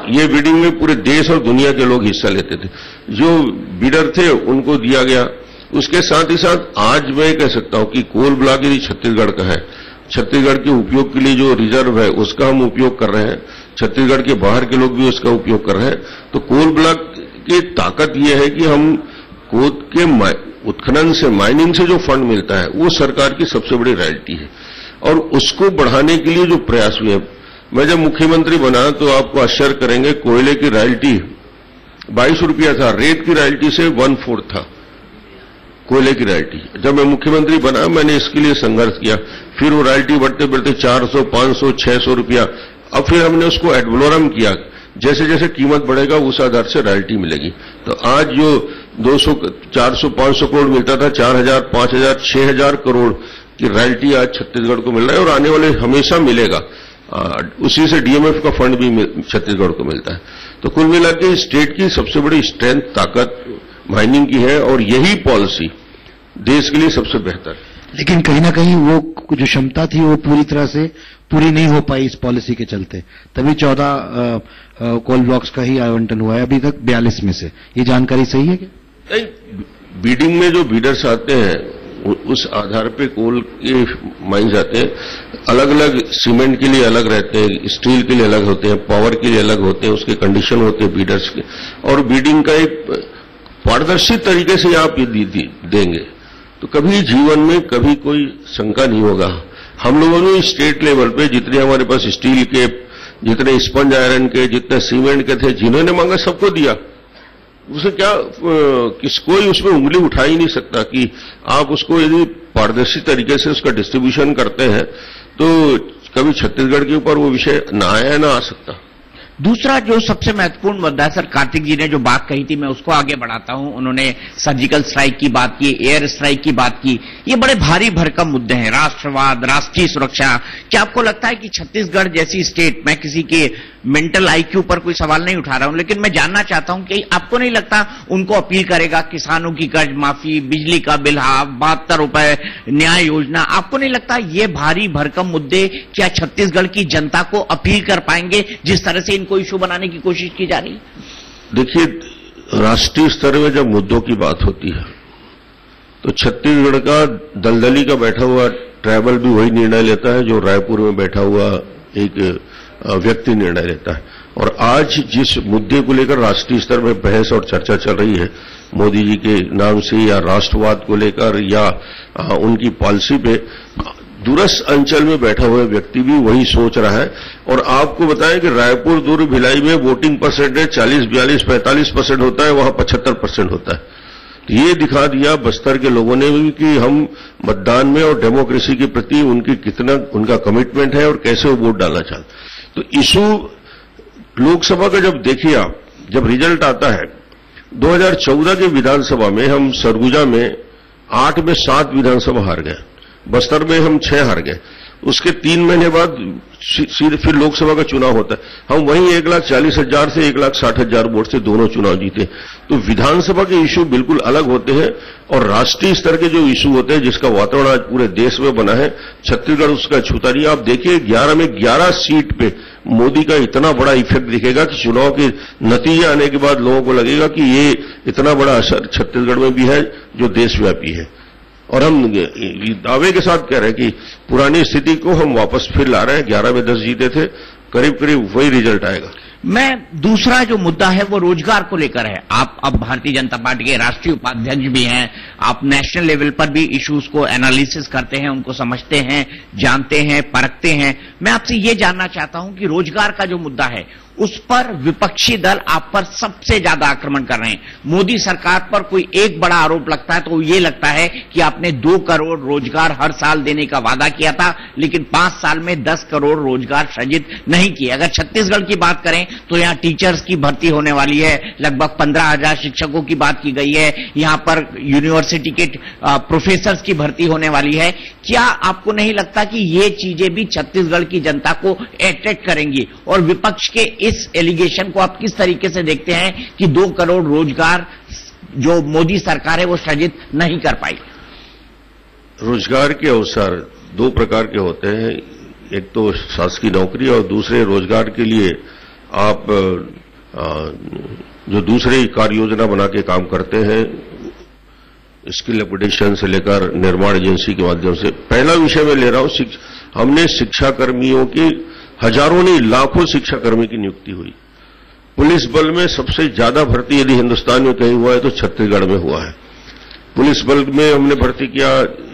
ये बिडिंग में पूरे देश और दुनिया के लोग हिस्सा लेते थे। जो बिडर थे उनको दिया गया। उसके साथ ही साथ आज मैं कह सकता हूं कि कोल ब्लॉक यदि छत्तीसगढ़ का है, छत्तीसगढ़ के उपयोग के लिए जो रिजर्व है उसका हम उपयोग कर रहे हैं, छत्तीसगढ़ के बाहर के लोग भी उसका उपयोग कर रहे हैं। तो कोल ब्लॉक की ताकत यह है कि हम कोल के उत्खनन से, माइनिंग से जो फंड मिलता है वो सरकार की सबसे बड़ी रॉयल्टी है, और उसको बढ़ाने के लिए जो प्रयास हुए, मैं जब मुख्यमंत्री बना तो आपको आश्चर्य करेंगे, कोयले की रॉयल्टी 22 रुपया था, रेत की रॉयल्टी से 1/4 था कोयले की रॉयल्टी। जब मैं मुख्यमंत्री बना मैंने इसके लिए संघर्ष किया, फिर वो रॉयल्टी बढ़ते बढ़ते 400, 500, 600 रुपया, अब फिर हमने उसको एड वलोरम किया, जैसे जैसे कीमत बढ़ेगा उस आधार से रॉयल्टी मिलेगी। तो आज जो 200, 400, 500 करोड़ मिलता था, 4000, 5000, 6000 करोड़ की रॉयल्टी आज छत्तीसगढ़ को मिल रहा है और आने वाले हमेशा मिलेगा। उसी से डीएमएफ का फंड भी छत्तीसगढ़ को मिलता है। तो कुल मिलाकर स्टेट की सबसे बड़ी स्ट्रेंथ, ताकत माइनिंग की है और यही पॉलिसी देश के लिए सबसे बेहतर है। लेकिन कहीं ना कहीं वो जो क्षमता थी वो पूरी तरह से पूरी नहीं हो पाई इस पॉलिसी के चलते, तभी 14 कोल ब्लॉक्स का ही आवंटन हुआ है अभी तक 42 में से। ये जानकारी सही है क्या? नहीं, बीडिंग में जो बीडर्स आते हैं उस आधार पे कोल के माइंस आते हैं, अलग अलग सीमेंट के लिए अलग रहते हैं, स्टील के लिए अलग होते हैं, पावर के लिए अलग होते हैं, उसके कंडीशन होते हैं बीडर्स के, और बीडिंग का एक पारदर्शी तरीके से आप देंगे तो कभी जीवन में कभी कोई शंका नहीं होगा। हम लोगों ने स्टेट लेवल पे जितने हमारे पास स्टील के, जितने स्पंज आयरन के, जितने सीमेंट के थे, जिन्होंने मांगा सबको दिया। उसे क्या कोई उसमें उंगली उठा ही नहीं सकता कि आप उसको यदि पारदर्शी तरीके से उसका डिस्ट्रीब्यूशन करते हैं तो कभी छत्तीसगढ़ के ऊपर वो विषय ना आया ना आ सकता। दूसरा जो सबसे महत्वपूर्ण मुद्दा है सर, कार्तिक जी ने जो बात कही थी मैं उसको आगे बढ़ाता हूं। उन्होंने सर्जिकल स्ट्राइक की बात की, एयर स्ट्राइक की बात की, ये बड़े भारी भरकम मुद्दे हैं। राष्ट्रवाद, राष्ट्रीय सुरक्षा, क्या आपको लगता है कि छत्तीसगढ़ जैसी स्टेट, मैं किसी के मेंटल आईक्यू पर कोई सवाल नहीं उठा रहा हूं, लेकिन मैं जानना चाहता हूं कि आपको नहीं लगता उनको अपील करेगा, किसानों की कर्ज माफी, बिजली का बिल हाफ, 72 रुपए न्याय योजना, आपको नहीं लगता ये भारी भरकम मुद्दे क्या छत्तीसगढ़ की जनता को अपील कर पाएंगे जिस तरह से इनको इशू बनाने की कोशिश की जा रही है? देखिए, राष्ट्रीय स्तर में जब मुद्दों की बात होती है तो छत्तीसगढ़ का दलदली का बैठा हुआ ट्राइबल भी वही निर्णय लेता है जो रायपुर में बैठा हुआ एक व्यक्ति निर्णय लेता है। और आज जिस मुद्दे को लेकर राष्ट्रीय स्तर में बहस और चर्चा चल रही है, मोदी जी के नाम से या राष्ट्रवाद को लेकर या उनकी पॉलिसी पे, दूरस्थ अंचल में बैठा हुआ व्यक्ति भी वही सोच रहा है। और आपको बताएं कि रायपुर, दुर्ग, भिलाई में वोटिंग परसेंटेज 40, 42, 45% होता है, वहां 75% होता है। तो ये दिखा दिया बस्तर के लोगों ने भी कि हम मतदान में और डेमोक्रेसी के प्रति उनकी कितना उनका कमिटमेंट है और कैसे वो वोट डालना चाहते। तो इशू लोकसभा का जब देखिए आप, जब रिजल्ट आता है 2014 के विधानसभा में हम सरगुजा में 8 में 7 विधानसभा हार गए, बस्तर में हम 6 हार गए। उसके 3 महीने बाद सीधे फिर लोकसभा का चुनाव होता है, हम वहीं 1,40,000 से 1,60,000 वोट से दोनों चुनाव जीते। तो विधानसभा के इशू बिल्कुल अलग होते हैं और राष्ट्रीय स्तर के जो इशू होते हैं जिसका वातावरण आज पूरे देश में बना है, छत्तीसगढ़ उसका छूता नहीं। आप देखिए 11 में 11 सीट पे मोदी का इतना बड़ा इफेक्ट दिखेगा कि चुनाव के नतीजे आने के बाद लोगों को लगेगा कि ये इतना बड़ा असर छत्तीसगढ़ में भी है जो देशव्यापी है। और हम दावे के साथ कह रहे हैं कि पुरानी स्थिति को हम वापस फिर ला रहे हैं। 11 में 10 जीते थे, करीब करीब वही रिजल्ट आएगा। मैं दूसरा जो मुद्दा है वो रोजगार को लेकर है। आप अब भारतीय जनता पार्टी के राष्ट्रीय उपाध्यक्ष भी हैं, आप नेशनल लेवल पर भी इश्यूज को एनालिसिस करते हैं, उनको समझते हैं, जानते हैं, परखते हैं। मैं आपसे ये जानना चाहता हूं कि रोजगार का जो मुद्दा है उस पर विपक्षी दल आप पर सबसे ज्यादा आक्रमण कर रहे हैं। मोदी सरकार पर कोई एक बड़ा आरोप लगता है तो ये लगता है कि आपने 2 करोड़ रोजगार हर साल देने का वादा किया था, लेकिन 5 साल में 10 करोड़ रोजगार सृजित नहीं किए। अगर छत्तीसगढ़ की बात करें तो यहां टीचर्स की भर्ती होने वाली है, लगभग 15,000 शिक्षकों की बात की गई है, यहां पर यूनिवर्सिटी के प्रोफेसर्स की भर्ती होने वाली है। क्या आपको नहीं लगता कि ये चीजें भी छत्तीसगढ़ की जनता को अट्रैक्ट करेंगी? और विपक्ष के इस एलिगेशन को आप किस तरीके से देखते हैं कि 2 करोड़ रोजगार जो मोदी सरकार है वो सृजित नहीं कर पाई? रोजगार के अवसर 2 प्रकार के होते हैं, एक तो शासकीय नौकरी और दूसरे रोजगार के लिए आप जो दूसरे कार्य योजना बना के काम करते हैं, स्किल अपडेशन से लेकर निर्माण एजेंसी के माध्यम से। पहला विषय मैं ले रहा हूं, हमने शिक्षाकर्मियों की हजारों नहीं लाखों शिक्षाकर्मी की नियुक्ति हुई। पुलिस बल में सबसे ज्यादा भर्ती यदि हिंदुस्तान में कहीं हुआ है तो छत्तीसगढ़ में हुआ है। पुलिस बल में हमने भर्ती किया,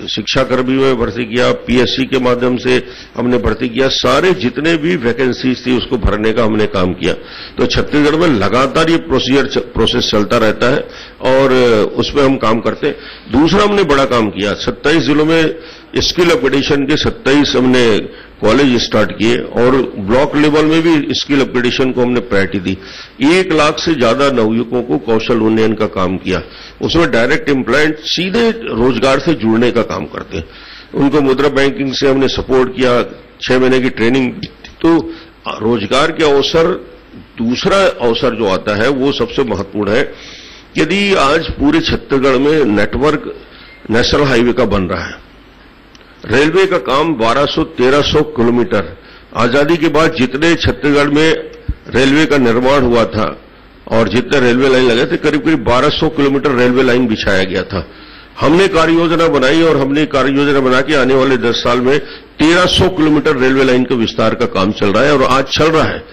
शिक्षा कर्मी में भर्ती किया, पीएससी के माध्यम से हमने भर्ती किया, सारे जितने भी वैकेंसीज थी उसको भरने का हमने काम किया। तो छत्तीसगढ़ में लगातार ये प्रोसेस चलता रहता है और उसमें हम काम करते हैं। दूसरा हमने बड़ा काम किया, 27 जिलों में स्किल अपग्रेडेशन के 27 हमने कॉलेज स्टार्ट किए और ब्लॉक लेवल में भी स्किल अपग्रेडेशन को हमने प्रायोरिटी दी। 1 लाख से ज्यादा नवयुवकों को कौशल उन्नयन का काम किया। उसमें डायरेक्ट एम्प्लॉयमेंट सीधे रोजगार से जुड़ने का काम करते हैं। उनको मुद्रा बैंकिंग से हमने सपोर्ट किया, 6 महीने की ट्रेनिंग। तो रोजगार के अवसर, दूसरा अवसर जो आता है वो सबसे महत्वपूर्ण है। यदि आज पूरे छत्तीसगढ़ में नेटवर्क नेशनल हाईवे का बन रहा है, रेलवे का काम 1200-1300 किलोमीटर, आजादी के बाद जितने छत्तीसगढ़ में रेलवे का निर्माण हुआ था और जितने रेलवे लाइन लगे थे, करीब करीब 1200 किलोमीटर रेलवे लाइन बिछाया गया था। हमने कार्य योजना बनाई और हमने कार्य योजना बना के आने वाले 10 साल में 1300 किलोमीटर रेलवे लाइन के विस्तार का काम चल रहा है और आज चल रहा है।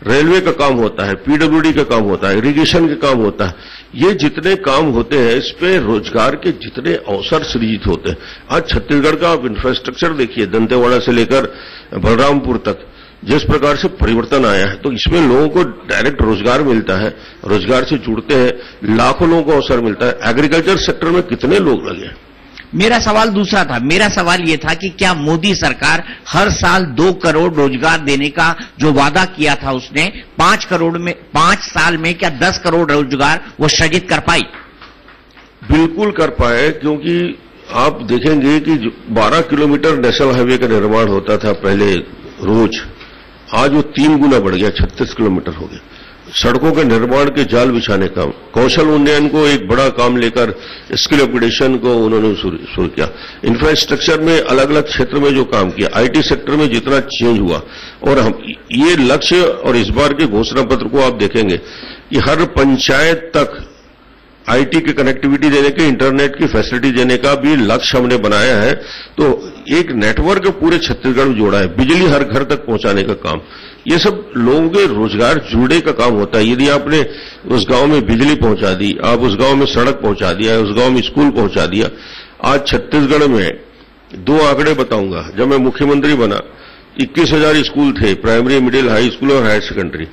रेलवे का काम होता है, पीडब्ल्यूडी का काम होता है, इरिगेशन का काम होता है। ये जितने काम होते हैं इस पे रोजगार के जितने अवसर सृजित होते हैं। आज छत्तीसगढ़ का आप इंफ्रास्ट्रक्चर देखिए, दंतेवाड़ा से लेकर बलरामपुर तक जिस प्रकार से परिवर्तन आया है, तो इसमें लोगों को डायरेक्ट रोजगार मिलता है, रोजगार से जुड़ते हैं, लाखों लोगों को अवसर मिलता है। एग्रीकल्चर सेक्टर में कितने लोग लगे। मेरा सवाल दूसरा था। मेरा सवाल यह था कि क्या मोदी सरकार हर साल 2 करोड़ रोजगार देने का जो वादा किया था उसने 5 करोड़ में 5 साल में क्या 10 करोड़ रोजगार वो सृजित कर पाई? बिल्कुल कर पाए, क्योंकि आप देखेंगे कि 12 किलोमीटर नेशनल हाईवे का निर्माण होता था पहले रोज, आज वो 3 गुना बढ़ गया, 36 किलोमीटर हो गया। सड़कों के निर्माण के जाल बिछाने का, कौशल उन्नयन को एक बड़ा काम लेकर स्किल अपग्रेडेशन को उन्होंने शुरू किया। इंफ्रास्ट्रक्चर में अलग अलग क्षेत्र में जो काम किया, आईटी सेक्टर में जितना चेंज हुआ, और हम ये लक्ष्य और इस बार के घोषणा पत्र को आप देखेंगे कि हर पंचायत तक आईटी की कनेक्टिविटी देने के, इंटरनेट की फैसिलिटी देने का भी लक्ष्य हमने बनाया है। तो एक नेटवर्क पूरे छत्तीसगढ़ में जोड़ा है, बिजली हर घर तक पहुंचाने का काम, ये सब लोगों के रोजगार जुड़ने का काम होता है। यदि आपने उस गांव में बिजली पहुंचा दी, आप उस गांव में सड़क पहुंचा दिया, उस गांव में स्कूल पहुंचा दिया। आज छत्तीसगढ़ में 2 आंकड़े बताऊंगा। जब मैं मुख्यमंत्री बना 21,000 स्कूल थे, प्राइमरी, मिडिल, हाई स्कूल और हायर सेकेंडरी,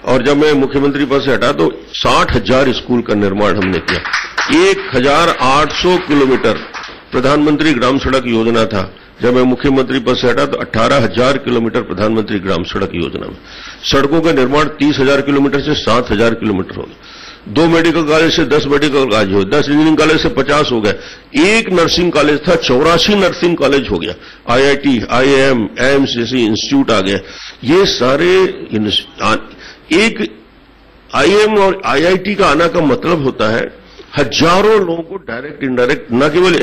और जब मैं मुख्यमंत्री पद से हटा तो 60,000 स्कूल का निर्माण हमने किया। 1,800 किलोमीटर प्रधानमंत्री ग्राम सड़क योजना था। जब मैं मुख्यमंत्री पद से हटा तो 18,000 किलोमीटर प्रधानमंत्री ग्राम सड़क योजना में। सड़कों का निर्माण 30,000 किलोमीटर से 7,000 किलोमीटर हो गया। 2 मेडिकल कॉलेज से 10 मेडिकल कॉलेज हो, 10 इंजीनियरिंग कॉलेज से 50 हो गए। 1 नर्सिंग कॉलेज था, 84 नर्सिंग कॉलेज हो गया। IIT, IIM, एम्स जैसे इंस्टीट्यूट आ गए। ये सारे एक IIM और IIT का आना का मतलब होता है हजारों लोगों को डायरेक्ट इनडायरेक्ट, न केवल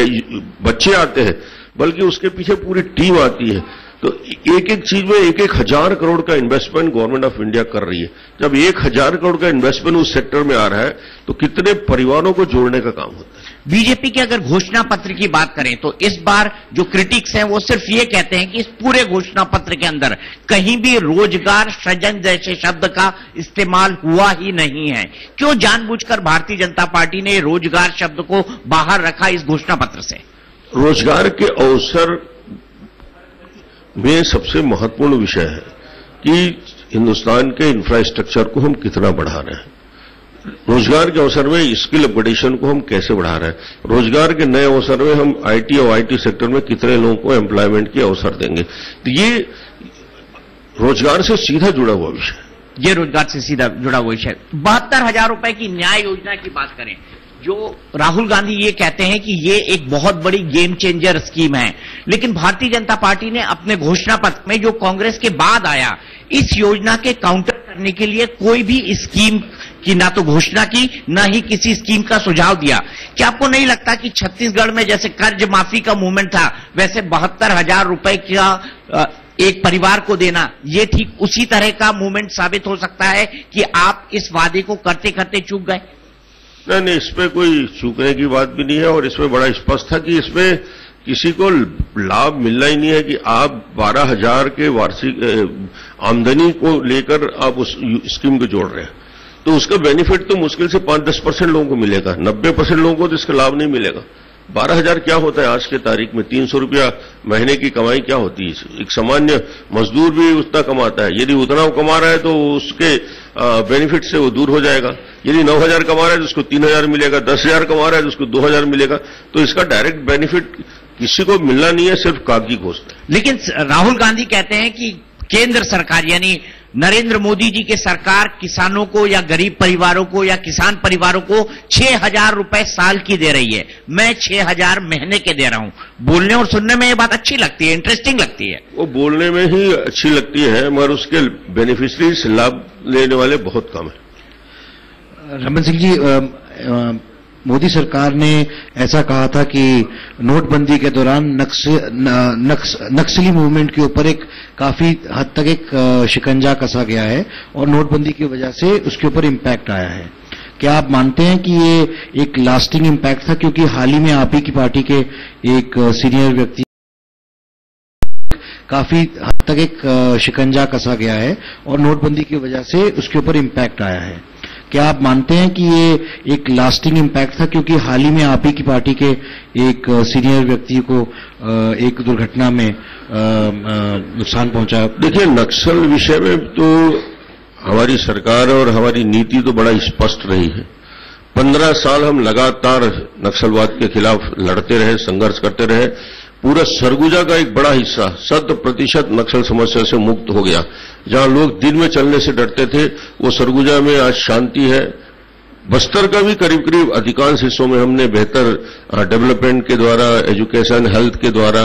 बच्चे आते हैं बल्कि उसके पीछे पूरी टीम आती है। तो एक एक चीज में 1,000 करोड़ का इन्वेस्टमेंट गवर्नमेंट ऑफ इंडिया कर रही है। जब 1,000 करोड़ का इन्वेस्टमेंट उस सेक्टर में आ रहा है तो कितने परिवारों को जोड़ने का काम होता है। बीजेपी के अगर घोषणा पत्र की बात करें तो इस बार जो क्रिटिक्स हैं वो सिर्फ ये कहते हैं कि इस पूरे घोषणा पत्र के अंदर कहीं भी रोजगार सृजन जैसे शब्द का इस्तेमाल हुआ ही नहीं है। क्यों जानबूझकर भारतीय जनता पार्टी ने रोजगार शब्द को बाहर रखा इस घोषणा पत्र से? रोजगार के अवसर में सबसे महत्वपूर्ण विषय है कि हिंदुस्तान के इंफ्रास्ट्रक्चर को हम कितना बढ़ा रहे हैं। रोजगार के अवसर में स्किल अपग्रेडेशन को हम कैसे बढ़ा रहे हैं। रोजगार के नए अवसर में हम आईटी और आईटी सेक्टर में कितने लोगों को एम्प्लॉयमेंट के अवसर देंगे। तो ये रोजगार से सीधा जुड़ा हुआ विषय है। ये रोजगार से सीधा जुड़ा हुआ विषय। 72,000 रुपए की न्याय योजना की बात करें, जो राहुल गांधी ये कहते हैं कि ये एक बहुत बड़ी गेम चेंजर स्कीम है, लेकिन भारतीय जनता पार्टी ने अपने घोषणा पत्र में जो कांग्रेस के बाद आया, इस योजना के काउंटर करने के लिए कोई भी स्कीम की ना तो घोषणा की, ना ही किसी स्कीम का सुझाव दिया। क्या आपको नहीं लगता कि छत्तीसगढ़ में जैसे कर्ज माफी का मूवमेंट था, वैसे 72,000 रुपए का एक परिवार को देना, ये ठीक उसी तरह का मूवमेंट साबित हो सकता है कि आप इस वादे को करते करते चूक गए? नहीं, इस पे कोई चूकने की बात भी नहीं है और इसमें बड़ा स्पष्ट था कि इसमें किसी को लाभ मिलना ही नहीं है कि आप 12,000 के वार्षिक आमदनी को लेकर आप उस स्कीम को जोड़ रहे हैं। तो उसका बेनिफिट तो मुश्किल से 5-10% लोगों को मिलेगा, 90% लोगों को तो इसका लाभ नहीं मिलेगा। 12,000 क्या होता है आज के तारीख में? 300 रुपया महीने की कमाई क्या होती है? एक सामान्य मजदूर भी उतना कमाता है। यदि उतना वो कमा रहा है तो उसके बेनिफिट से वो दूर हो जाएगा। यदि 9,000 कमा रहा है तो उसको 3,000 मिलेगा, 10,000 कमा रहा है तो उसको 2,000 मिलेगा। तो इसका डायरेक्ट बेनिफिट किसी को मिलना नहीं है, सिर्फ कागजी घोषणा। लेकिन राहुल गांधी कहते हैं कि केंद्र सरकार यानी नरेंद्र मोदी जी की सरकार किसानों को या गरीब परिवारों को या किसान परिवारों को 6,000 रुपए साल की दे रही है, मैं 6,000 महीने के दे रहा हूं। बोलने और सुनने में ये बात अच्छी लगती है, इंटरेस्टिंग लगती है। वो बोलने में ही अच्छी लगती है, मगर उसके बेनिफिशरीज लाभ लेने वाले बहुत कम है। रमन सिंह जी, मोदी सरकार ने ऐसा कहा था कि नोटबंदी के दौरान नक्सली मूवमेंट के ऊपर एक काफी हद तक एक शिकंजा कसा गया है और नोटबंदी की वजह से उसके ऊपर इम्पैक्ट आया है। क्या आप मानते हैं कि ये एक लास्टिंग इम्पैक्ट था? क्योंकि हाल ही में आप ही की पार्टी के एक सीनियर व्यक्ति काफी हद तक एक शिकंजा कसा गया है और नोटबंदी की वजह से उसके ऊपर इम्पैक्ट आया है। क्या आप मानते हैं कि ये एक लास्टिंग इम्पैक्ट था? क्योंकि हाल ही में आप ही की पार्टी के एक सीनियर व्यक्ति को एक दुर्घटना में नुकसान पहुंचा। देखिए, नक्सल विषय में तो हमारी सरकार और हमारी नीति तो बड़ा स्पष्ट रही है। 15 साल हम लगातार नक्सलवाद के खिलाफ लड़ते रहे, संघर्ष करते रहे। पूरा सरगुजा का एक बड़ा हिस्सा 100% नक्सल समस्या से मुक्त हो गया। जहां लोग दिन में चलने से डरते थे, वो सरगुजा में आज शांति है। बस्तर का भी करीब करीब अधिकांश हिस्सों में हमने बेहतर डेवलपमेंट के द्वारा, एजुकेशन, हेल्थ के द्वारा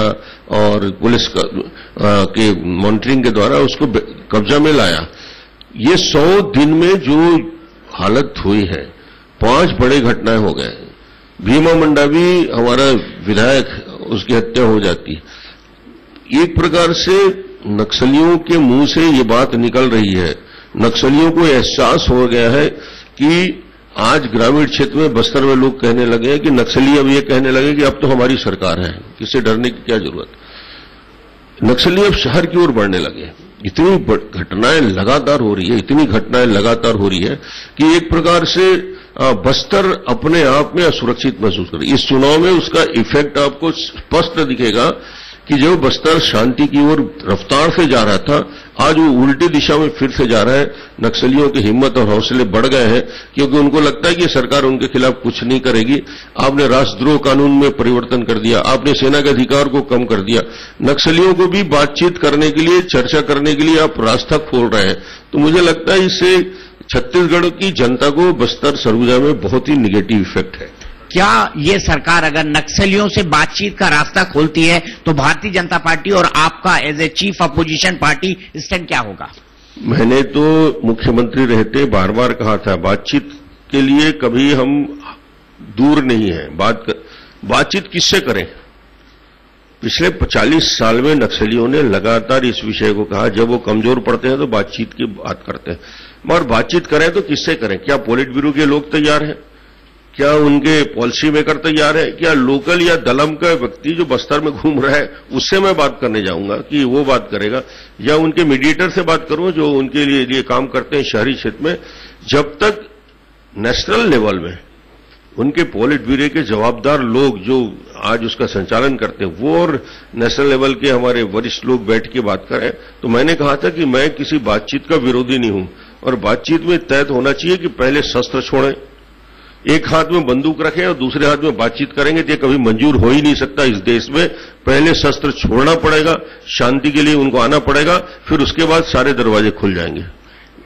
और पुलिस के मॉनिटरिंग के द्वारा उसको कब्जा में लाया। ये 100 दिन में जो हालत हुई है, 5 बड़े घटनाएं हो गए। भीमा मंडावी हमारा विधायक, उसकी हत्या हो जाती। एक प्रकार से नक्सलियों के मुंह से ये बात निकल रही है, नक्सलियों को एहसास हो गया है कि आज ग्रामीण क्षेत्र में, बस्तर में लोग कहने लगे हैं कि नक्सली अब ये कहने लगे कि अब तो हमारी सरकार है, किससे डरने की क्या जरूरत। नक्सली अब शहर की ओर बढ़ने लगे। इतनी घटनाएं लगातार हो रही है, इतनी घटनाएं लगातार हो रही है कि एक प्रकार से बस्तर अपने आप में असुरक्षित महसूस कर रही है। इस चुनाव में उसका इफेक्ट आपको स्पष्ट दिखेगा कि जो बस्तर शांति की ओर रफ्तार से जा रहा था, आज वो उल्टी दिशा में फिर से जा रहा है। नक्सलियों की हिम्मत और हौसले बढ़ गए हैं क्योंकि उनको लगता है कि सरकार उनके खिलाफ कुछ नहीं करेगी। आपने राष्ट्रद्रोह कानून में परिवर्तन कर दिया, आपने सेना के अधिकार को कम कर दिया। नक्सलियों को भी बातचीत करने के लिए, चर्चा करने के लिए आप रास्ता खोल रहे हैं। तो मुझे लगता है इससे छत्तीसगढ़ की जनता को बस्तर सरगुजा में बहुत ही निगेटिव इफेक्ट है। क्या ये सरकार अगर नक्सलियों से बातचीत का रास्ता खोलती है तो भारतीय जनता पार्टी और आपका as a chief opposition party stand क्या होगा? मैंने तो मुख्यमंत्री रहते बार बार कहा था, बातचीत के लिए कभी हम दूर नहीं है। बातचीत किससे करें? पिछले 40 साल में नक्सलियों ने लगातार इस विषय को कहा, जब वो कमजोर पड़ते हैं तो बातचीत की बात करते हैं। मगर बातचीत करें तो किससे करें? क्या पॉलिट ब्यूरो के लोग तैयार हैं? क्या उनके पॉलिसी मेकर तैयार है? क्या लोकल या दलम का व्यक्ति जो बस्तर में घूम रहा है उससे मैं बात करने जाऊंगा कि वो बात करेगा, या उनके मीडिएटर से बात करूं जो उनके लिए काम करते हैं शहरी क्षेत्र में? जब तक नेशनल लेवल में उनके पॉलिट ब्यूरो के जवाबदार लोग जो आज उसका संचालन करते हैं, वो और नेशनल लेवल के हमारे वरिष्ठ लोग बैठ के बात करें, तो मैंने कहा था कि मैं किसी बातचीत का विरोधी नहीं हूं। और बातचीत में तय होना चाहिए कि पहले शस्त्र छोड़ें, एक हाथ में बंदूक रखें और दूसरे हाथ में बातचीत करेंगे तो ये कभी मंजूर हो ही नहीं सकता इस देश में। पहले शस्त्र छोड़ना पड़ेगा, शांति के लिए उनको आना पड़ेगा, फिर उसके बाद सारे दरवाजे खुल जाएंगे।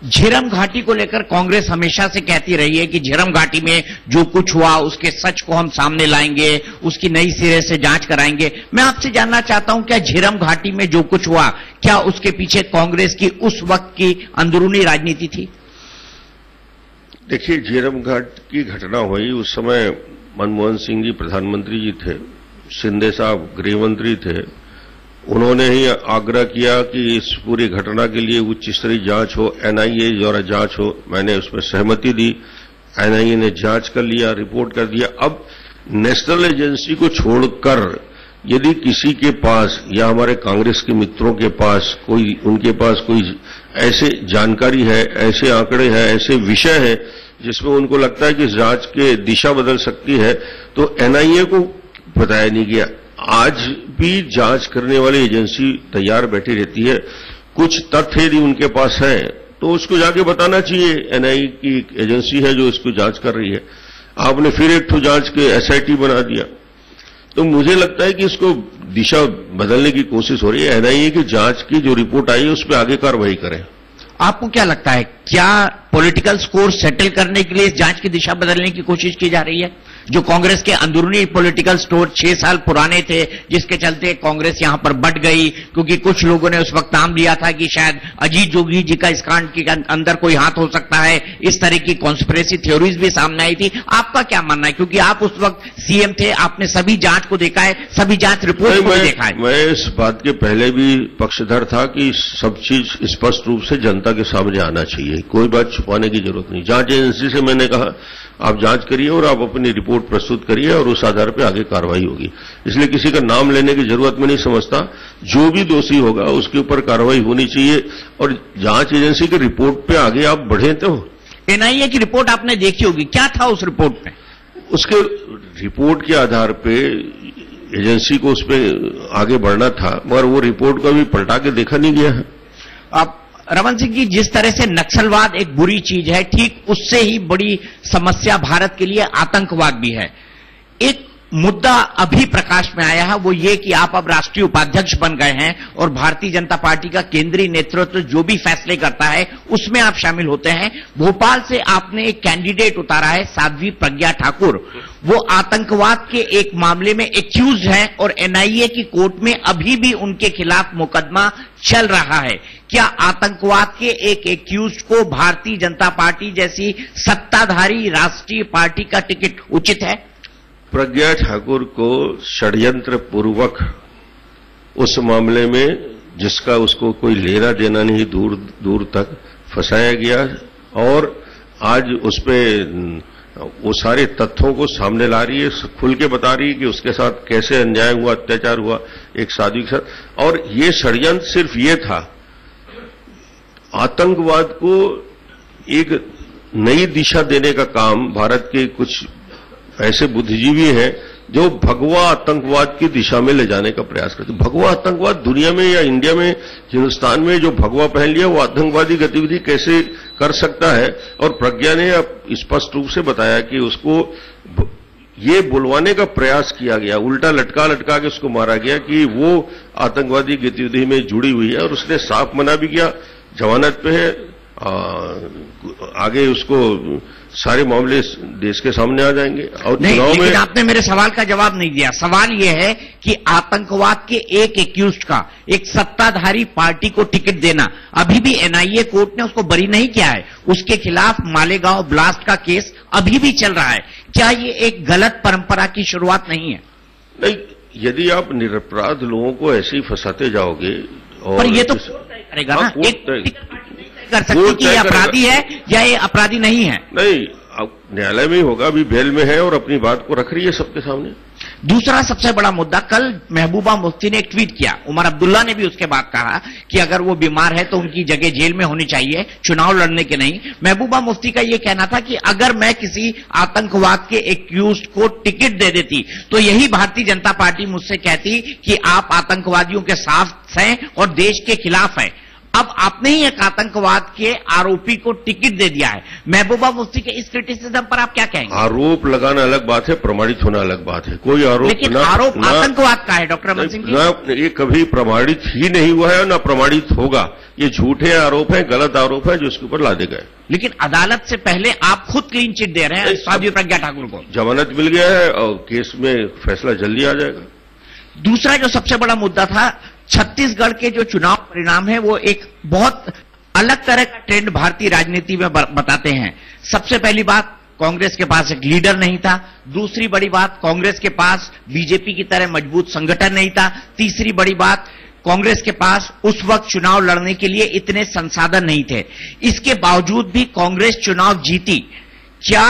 झीरम घाटी को लेकर कांग्रेस हमेशा से कहती रही है कि झीरम घाटी में जो कुछ हुआ उसके सच को हम सामने लाएंगे, उसकी नई सिरे से जांच कराएंगे। मैं आपसे जानना चाहता हूं, क्या झीरम घाटी में जो कुछ हुआ, क्या उसके पीछे कांग्रेस की उस वक्त की अंदरूनी राजनीति थी? देखिए, झीरम घाट की घटना हुई उस समय मनमोहन सिंह जी प्रधानमंत्री जी थे, शिंदे साहब गृहमंत्री थे। उन्होंने ही आग्रह किया कि इस पूरी घटना के लिए उच्च स्तरीय जांच हो, एनआईए द्वारा जांच हो। मैंने उसमें सहमति दी, एनआईए ने जांच कर लिया, रिपोर्ट कर दिया। अब नेशनल एजेंसी को छोड़कर यदि किसी के पास या हमारे कांग्रेस के मित्रों के पास उनके पास कोई ऐसे जानकारी है, ऐसे आंकड़े हैं, ऐसे विषय है जिसमें उनको लगता है कि जांच के दिशा बदल सकती है, तो एनआईए को बताया नहीं गया। आज भी जांच करने वाली एजेंसी तैयार बैठी रहती है। कुछ तथ्य यदि उनके पास है तो उसको जाके बताना चाहिए। एनआईए की एजेंसी है जो इसको जांच कर रही है। आपने फिर एक जांच के एसआईटी बना दिया, तो मुझे लगता है कि इसको दिशा बदलने की कोशिश हो रही है। एनआईए की जांच की जो रिपोर्ट आई है उस पर आगे कार्रवाई करें। आपको क्या लगता है, क्या पॉलिटिकल स्कोर सेटल करने के लिए इस जांच की दिशा बदलने की कोशिश की जा रही है? जो कांग्रेस के अंदरूनी पॉलिटिकल स्टोर 6 साल पुराने थे, जिसके चलते कांग्रेस यहां पर बढ़ गई, क्योंकि कुछ लोगों ने उस वक्त नाम लिया था कि शायद अजीत जोगी जी का इस कांड के अंदर कोई हाथ हो सकता है, इस तरह की कॉन्स्पिरेसी थ्योरीज भी सामने आई थी। आपका क्या मानना है, क्योंकि आप उस वक्त सीएम थे, आपने सभी जांच को देखा है, सभी जांच रिपोर्ट को देखा है। मैं इस बात के पहले भी पक्षधर था कि सब चीज स्पष्ट रूप से जनता के सामने आना चाहिए, कोई बात छुपाने की जरूरत नहीं। जांच एजेंसी से मैंने कहा आप जांच करिए और आप अपनी रिपोर्ट प्रस्तुत करिए और उस आधार पर आगे कार्रवाई होगी। इसलिए किसी का नाम लेने की जरूरत मैं नहीं समझता। जो भी दोषी होगा उसके ऊपर कार्रवाई होनी चाहिए और जांच एजेंसी की रिपोर्ट पे आगे आप बढ़े। तो एनआईए की रिपोर्ट आपने देखी होगी, क्या था उस रिपोर्ट में? उसके रिपोर्ट के आधार पे एजेंसी को उस पर आगे बढ़ना था, मगर वो रिपोर्ट को अभी पलटा के देखा नहीं गया है। आप रमन सिंह जी, जिस तरह से नक्सलवाद एक बुरी चीज है, ठीक उससे ही बड़ी समस्या भारत के लिए आतंकवाद भी है। एक मुद्दा अभी प्रकाश में आया है, वो ये कि आप अब राष्ट्रीय उपाध्यक्ष बन गए हैं और भारतीय जनता पार्टी का केंद्रीय नेतृत्व जो भी फैसले करता है उसमें आप शामिल होते हैं। भोपाल से आपने एक कैंडिडेट उतारा है, साध्वी प्रज्ञा ठाकुर। वो आतंकवाद के एक मामले में एक्यूज हैं और एनआईए की कोर्ट में अभी भी उनके खिलाफ मुकदमा चल रहा है। क्या आतंकवाद के एक एक्यूज को भारतीय जनता पार्टी जैसी सत्ताधारी राष्ट्रीय पार्टी का टिकट उचित है? प्रज्ञा ठाकुर को षड्यंत्र पूर्वक उस मामले में जिसका उसको कोई लेना देना नहीं, दूर दूर तक फंसाया गया और आज उस पे वो सारे तथ्यों को सामने ला रही है, खुल के बता रही है कि उसके साथ कैसे अन्याय हुआ, अत्याचार हुआ एक साधु के साथ। और ये षड्यंत्र सिर्फ ये था, आतंकवाद को एक नई दिशा देने का काम भारत के कुछ ऐसे बुद्धिजीवी हैं जो भगवा आतंकवाद की दिशा में ले जाने का प्रयास करते। भगवा आतंकवाद दुनिया में या इंडिया में, हिंदुस्तान में जो भगवा पहन लिया वो आतंकवादी गतिविधि कैसे कर सकता है। और प्रज्ञा ने अब स्पष्ट रूप से बताया कि उसको ये बुलवाने का प्रयास किया गया, उल्टा लटका लटका के उसको मारा गया कि वो आतंकवादी गतिविधि में जुड़ी हुई है। और उसने साफ मना भी किया, जमानत पे है, आगे उसको सारे मामले देश के सामने आ जाएंगे। और नहीं, चुनाव लेकिन में आपने मेरे सवाल का जवाब नहीं दिया। सवाल यह है कि आतंकवाद के एक एक्यूज्ड का एक सत्ताधारी पार्टी को टिकट देना, अभी भी एनआईए कोर्ट ने उसको बरी नहीं किया है, उसके खिलाफ मालेगांव ब्लास्ट का केस अभी भी चल रहा है। क्या ये एक गलत परंपरा की शुरुआत नहीं है? नहीं, यदि आप निरपराध लोगों को ऐसे ही फंसाते जाओगे और पर ये तो तय करेगा ना, एक कर सकती वो कि ये अपराधी है या ये अपराधी नहीं है। नहीं, अब न्यायालय में ही होगा, अभी बेल में है और अपनी बात को रख रही है सबके सामने। दूसरा सबसे बड़ा मुद्दा, कल महबूबा मुफ्ती ने एक ट्वीट किया, उमर अब्दुल्ला ने भी उसके बाद कहा कि अगर वो बीमार है तो उनकी जगह जेल में होनी चाहिए, चुनाव लड़ने के नहीं। महबूबा मुफ्ती का ये कहना था कि अगर मैं किसी आतंकवाद के एक्यूज्ड को टिकट दे देती तो यही भारतीय जनता पार्टी मुझसे कहती कि आप आतंकवादियों के साथ हैं और देश के खिलाफ हैं। अब आपने ही एक आतंकवाद के आरोपी को टिकट दे दिया है। महबूबा मुफ्ती के इस क्रिटिसिज्म पर आप क्या कहेंगे? आरोप लगाना अलग बात है, प्रमाणित होना अलग बात है। कोई आरोप, लेकिन आरोप आतंकवाद का है डॉक्टर रमन सिंह जी। ये कभी प्रमाणित ही नहीं हुआ है, ना प्रमाणित होगा। ये झूठे आरोप हैं, गलत आरोप है जो इसके ऊपर लादे गए। लेकिन अदालत से पहले आप खुद क्लीन चिट दे रहे हैं साध्वी प्रज्ञा ठाकुर को। जमानत मिल गया है और केस में फैसला जल्दी आ जाएगा। दूसरा जो सबसे बड़ा मुद्दा था, छत्तीसगढ़ के जो चुनाव परिणाम है वो एक बहुत अलग तरह का ट्रेंड भारतीय राजनीति में बताते हैं। सबसे पहली बात, कांग्रेस के पास एक लीडर नहीं था। दूसरी बड़ी बात, कांग्रेस के पास बीजेपी की तरह मजबूत संगठन नहीं था। तीसरी बड़ी बात, कांग्रेस के पास उस वक्त चुनाव लड़ने के लिए इतने संसाधन नहीं थे। इसके बावजूद भी कांग्रेस चुनाव जीती। क्या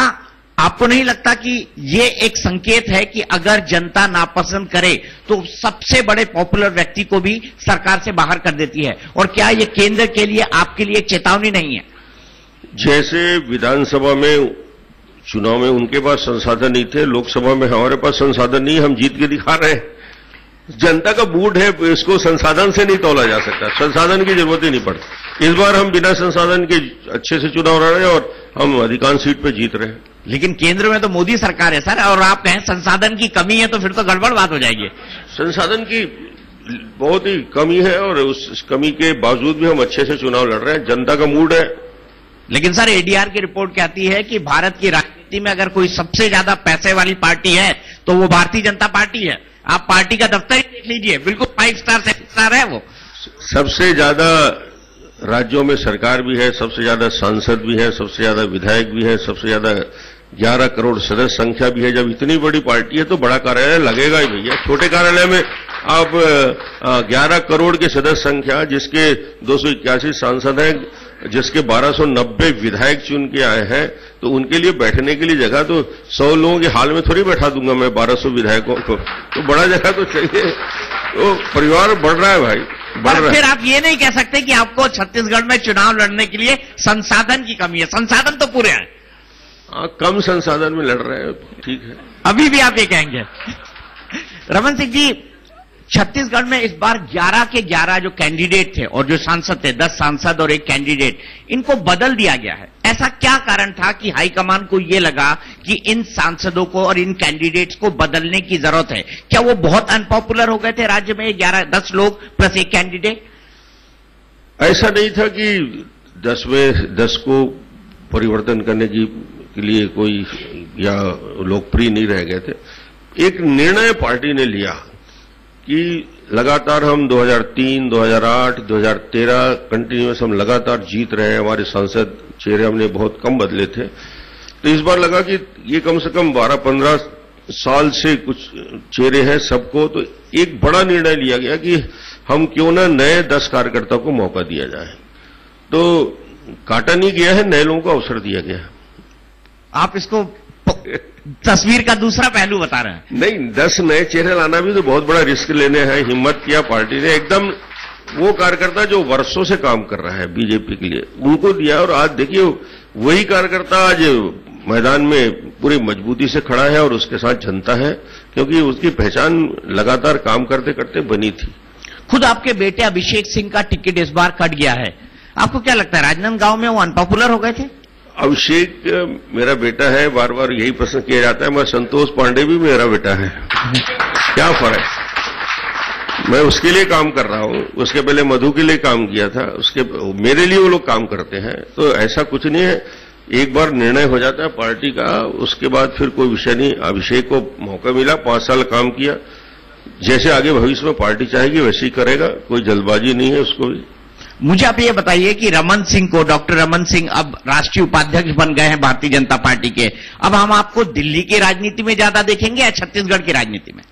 आपको नहीं लगता कि ये एक संकेत है कि अगर जनता नापसंद करे तो सबसे बड़े पॉपुलर व्यक्ति को भी सरकार से बाहर कर देती है? और क्या ये केंद्र के लिए, आपके लिए चेतावनी नहीं है? जैसे विधानसभा में चुनाव में उनके पास संसाधन नहीं थे, लोकसभा में हमारे पास संसाधन नहीं, हम जीत के दिखा रहे हैं। जनता का मूड है, इसको संसाधन से नहीं तोला जा सकता, संसाधन की जरूरत ही नहीं पड़ती। इस बार हम बिना संसाधन के अच्छे से चुनाव लड़ रहे हैं और हम अधिकांश सीट पे जीत रहे हैं। लेकिन केंद्र में तो मोदी सरकार है सर, और आप कहें संसाधन की कमी है, तो फिर तो गड़बड़ बात हो जाएगी। संसाधन की बहुत ही कमी है और उस कमी के बावजूद भी हम अच्छे से चुनाव लड़ रहे हैं, जनता का मूड है। लेकिन सर, एडीआर की रिपोर्ट कहती है कि भारत की राजनीति में अगर कोई सबसे ज्यादा पैसे वाली पार्टी है तो वो भारतीय जनता पार्टी है। आप पार्टी का दफ्तर ही देख लीजिए, बिल्कुल 5 स्टार 6 स्टार है वो। सबसे ज्यादा राज्यों में सरकार भी है, सबसे ज्यादा सांसद भी है, सबसे ज्यादा विधायक भी है, सबसे ज्यादा 11 करोड़ सदस्य संख्या भी है। जब इतनी बड़ी पार्टी है तो बड़ा कार्यालय लगेगा ही भैया। छोटे कार्यालय में आप 11 करोड़ के सदस्य संख्या, जिसके 281 सांसद हैं, जिसके 1290 विधायक चुन के आए हैं, तो उनके लिए बैठने के लिए जगह तो 100 लोगों के हाल में थोड़ी बैठा दूंगा मैं 1200 विधायकों को, तो बड़ा जगह तो चाहिए। तो परिवार बढ़ रहा है भाई, बढ़ रहा है। फिर आप ये नहीं कह सकते कि आपको छत्तीसगढ़ में चुनाव लड़ने के लिए संसाधन की कमी है। संसाधन तो पूरे हैं। कम संसाधन में लड़ रहे हैं, ठीक है। अभी भी आप ये कहेंगे। रमन सिंह जी, छत्तीसगढ़ में इस बार 11 के 11 जो कैंडिडेट थे और जो सांसद थे, 10 सांसद और 1 कैंडिडेट, इनको बदल दिया गया है। ऐसा क्या कारण था कि हाईकमान को यह लगा कि इन सांसदों को और इन कैंडिडेट्स को बदलने की जरूरत है? क्या वो बहुत अनपॉपुलर हो गए थे राज्य में, 10 लोग प्लस 1 कैंडिडेट? ऐसा नहीं था कि 10 में 10 को परिवर्तन करने के लिए कोई या लोकप्रिय नहीं रह गए थे। एक निर्णय पार्टी ने लिया कि लगातार हम 2003, 2008, 2013 कंटिन्यूअस हम लगातार जीत रहे हैं। हमारे सांसद चेहरे हमने बहुत कम बदले थे, तो इस बार लगा कि ये कम से कम 12-15 साल से कुछ चेहरे हैं सबको, तो एक बड़ा निर्णय लिया गया कि हम क्यों ना नए 10 कार्यकर्ताओं को मौका दिया जाए। तो काटा नहीं गया है, नए लोगों को अवसर दिया गया। आप इसको तस्वीर का दूसरा पहलू बता रहे हैं। नहीं, 10 नए चेहरे लाना भी तो बहुत बड़ा रिस्क लेने हैं। हिम्मत किया पार्टी ने, एकदम वो कार्यकर्ता जो वर्षों से काम कर रहा है बीजेपी के लिए, उनको दिया। और आज देखिए वही कार्यकर्ता आज मैदान में पूरी मजबूती से खड़ा है और उसके साथ जनता है, क्योंकि उसकी पहचान लगातार काम करते करते बनी थी। खुद आपके बेटे अभिषेक सिंह का टिकट इस बार कट गया है। आपको क्या लगता है, राजनांदगांव में वो अनपॉपुलर हो गए थे? अभिषेक मेरा बेटा है, बार बार यही प्रश्न किया जाता है। मैं संतोष पांडे भी मेरा बेटा है, क्या फर्क? मैं उसके लिए काम कर रहा हूं, उसके पहले मधु के लिए काम किया था, मेरे लिए वो लोग काम करते हैं। तो ऐसा कुछ नहीं है, एक बार निर्णय हो जाता है पार्टी का, उसके बाद फिर कोई विषय नहीं। अभिषेक को मौका मिला, 5 साल काम किया, जैसे आगे भविष्य में पार्टी चाहेगी वैसे ही करेगा, कोई जल्दबाजी नहीं है उसको भी। मुझे आप ये बताइए कि रमन सिंह को, डॉक्टर रमन सिंह अब राष्ट्रीय उपाध्यक्ष बन गए हैं भारतीय जनता पार्टी के, अब हम आपको दिल्ली की राजनीति में ज्यादा देखेंगे या छत्तीसगढ़ की राजनीति में?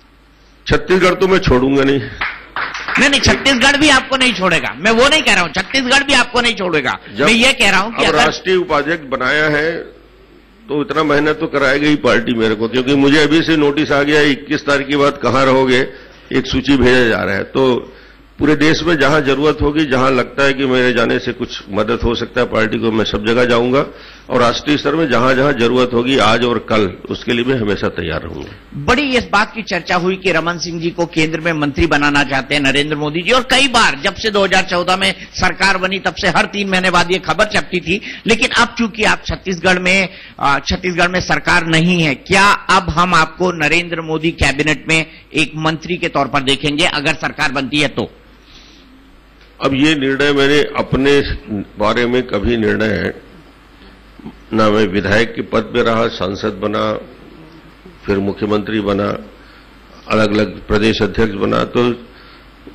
छत्तीसगढ़ तो मैं छोड़ूंगा नहीं। नहीं, छत्तीसगढ़ भी आपको नहीं छोड़ेगा, मैं वो नहीं कह रहा हूं, छत्तीसगढ़ भी आपको नहीं छोड़ेगा। मैं ये कह रहा हूं कि अब राष्ट्रीय उपाध्यक्ष बनाया है तो इतना मेहनत तो कराएगी ही पार्टी मेरे को, क्योंकि मुझे अभी से नोटिस आ गया 21 तारीख के बाद कहां रहोगे, एक सूची भेजा जा रहा है। तो पूरे देश में जहां जरूरत होगी, जहां लगता है कि मेरे जाने से कुछ मदद हो सकता है पार्टी को, मैं सब जगह जाऊंगा। और राष्ट्रीय स्तर में जहां जहां जरूरत होगी आज और कल, उसके लिए मैं हमेशा तैयार रहूंगा। बड़ी इस बात की चर्चा हुई कि रमन सिंह जी को केंद्र में मंत्री बनाना चाहते हैं नरेंद्र मोदी जी, और कई बार जब से 2014 में सरकार बनी तब से हर 3 महीने बाद ये खबर चपटी थी। लेकिन अब चूंकि आप छत्तीसगढ़ में सरकार नहीं है, क्या अब हम आपको नरेंद्र मोदी कैबिनेट में एक मंत्री के तौर पर देखेंगे अगर सरकार बनती है तो? अब ये निर्णय मैंने अपने बारे में कभी निर्णय ना, मैं विधायक के पद पे रहा, सांसद बना, फिर मुख्यमंत्री बना, अलग अलग प्रदेश अध्यक्ष बना, तो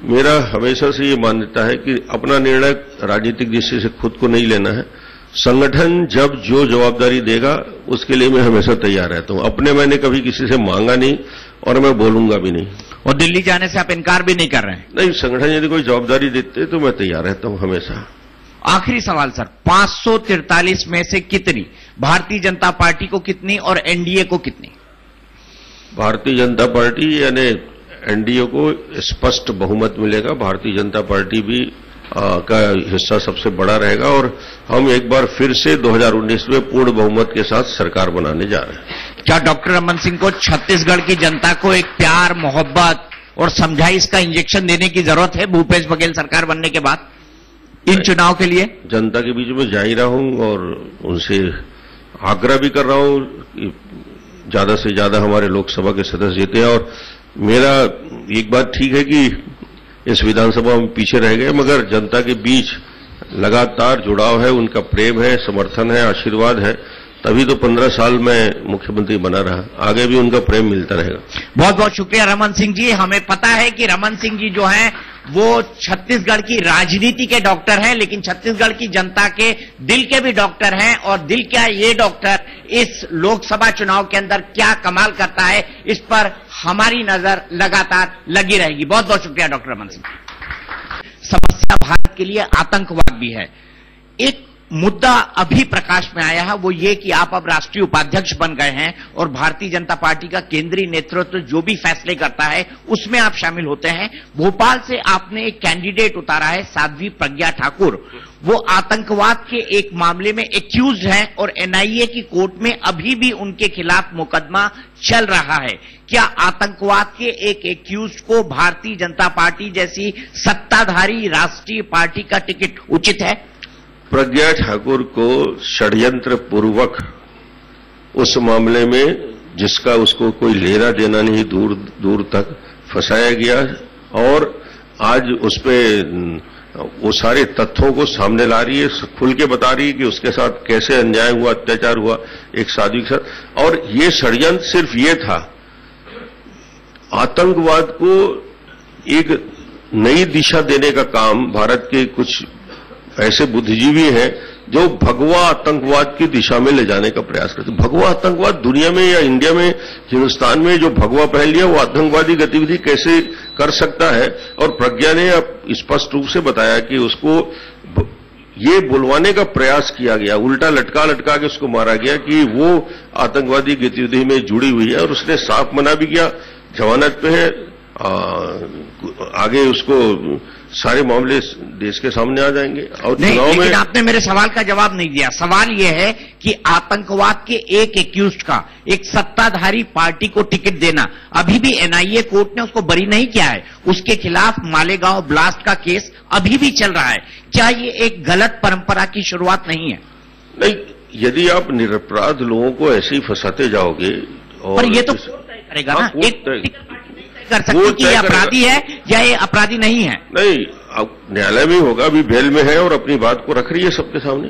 मेरा हमेशा से ये मान्यता है कि अपना निर्णय राजनीतिक दृष्टि से खुद को नहीं लेना है। संगठन जब जो जवाबदारी देगा उसके लिए मैं हमेशा तैयार रहता हूं। अपने मैंने कभी किसी से मांगा नहीं और मैं बोलूंगा भी नहीं। और दिल्ली जाने से आप इनकार भी नहीं कर रहे हैं? नहीं, संगठन यदि कोई जवाबदारी देते तो मैं तैयार रहता हूं हमेशा। आखिरी सवाल सर, 543 में से कितनी भारतीय जनता पार्टी को कितनी और एनडीए को कितनी? भारतीय जनता पार्टी यानी एनडीए को स्पष्ट बहुमत मिलेगा। भारतीय जनता पार्टी भी का हिस्सा सबसे बड़ा रहेगा और हम एक बार फिर से 2019 में पूर्ण बहुमत के साथ सरकार बनाने जा रहे हैं। क्या डॉक्टर रमन सिंह को छत्तीसगढ़ की जनता को एक प्यार, मोहब्बत और समझाइश का इंजेक्शन देने की जरूरत है भूपेश बघेल सरकार बनने के बाद इन चुनाव के लिए? जनता के बीच में जा ही रहा हूं और उनसे आग्रह भी कर रहा हूं कि ज्यादा से ज्यादा हमारे लोकसभा के सदस्य जीते। और मेरा एक बात ठीक है कि इस विधानसभा में पीछे रह गए, मगर जनता के बीच लगातार जुड़ाव है, उनका प्रेम है, समर्थन है, आशीर्वाद है, तभी तो 15 साल में मुख्यमंत्री बना रहा। आगे भी उनका प्रेम मिलता रहेगा। बहुत बहुत शुक्रिया रमन सिंह जी। हमें पता है कि रमन सिंह जी जो हैं वो छत्तीसगढ़ की राजनीति के डॉक्टर हैं, लेकिन छत्तीसगढ़ की जनता के दिल के भी डॉक्टर हैं। और दिल क्या ये डॉक्टर इस लोकसभा चुनाव के अंदर क्या कमाल करता है, इस पर हमारी नजर लगातार लगी रहेगी। बहुत बहुत शुक्रिया डॉक्टर रमन सिंह। समस्या भारत के लिए आतंकवाद भी है। एक मुद्दा अभी प्रकाश में आया है, वो ये कि आप अब राष्ट्रीय उपाध्यक्ष बन गए हैं और भारतीय जनता पार्टी का केंद्रीय नेतृत्व जो भी फैसले करता है उसमें आप शामिल होते हैं। भोपाल से आपने एक कैंडिडेट उतारा है, साध्वी प्रज्ञा ठाकुर। वो आतंकवाद के एक मामले में एक्यूज्ड हैं और एनआईए की कोर्ट में अभी भी उनके खिलाफ मुकदमा चल रहा है। क्या आतंकवाद के एक एक्यूज्ड को भारतीय जनता पार्टी जैसी सत्ताधारी राष्ट्रीय पार्टी का टिकट उचित है? प्रज्ञा ठाकुर को षड्यंत्र पूर्वक उस मामले में जिसका उसको कोई लेना देना नहीं, दूर दूर तक फंसाया गया और आज उस पे वो सारे तथ्यों को सामने ला रही है, खुल के बता रही है कि उसके साथ कैसे अन्याय हुआ, अत्याचार हुआ एक साधु के साथ। और ये षड्यंत्र सिर्फ ये था, आतंकवाद को एक नई दिशा देने का काम भारत के कुछ ऐसे बुद्धिजीवी हैं जो भगवा आतंकवाद की दिशा में ले जाने का प्रयास करते हैं। भगवा आतंकवाद दुनिया में या इंडिया में, हिंदुस्तान में जो भगवा पहन लिया वो आतंकवादी गतिविधि कैसे कर सकता है? और प्रज्ञा ने अब स्पष्ट रूप से बताया कि उसको ये बुलवाने का प्रयास किया गया, उल्टा लटका लटका के उसको मारा गया कि वो आतंकवादी गतिविधि में जुड़ी हुई है। और उसने साफ मना भी किया, जमानत पे है, आगे उसको सारे मामले देश के सामने आ जाएंगे। और नहीं, चुनाव में लेकिन आपने मेरे सवाल का जवाब नहीं दिया। सवाल यह है कि आतंकवाद के एक एक्यूज्ड का एक सत्ताधारी पार्टी को टिकट देना, अभी भी एनआईए कोर्ट ने उसको बरी नहीं किया है, उसके खिलाफ मालेगांव ब्लास्ट का केस अभी भी चल रहा है। क्या ये एक गलत परंपरा की शुरुआत नहीं है? नहीं, यदि आप निरपराध लोगों को ऐसे ही फंसाते जाओगे और पर ये तो कोर्ट तय करेगा ना, एक कर सकती वो कि ये अपराधी है या ये अपराधी नहीं है। नहीं, अब न्यायालय में होगा, अभी बेल में है और अपनी बात को रख रही है सबके सामने।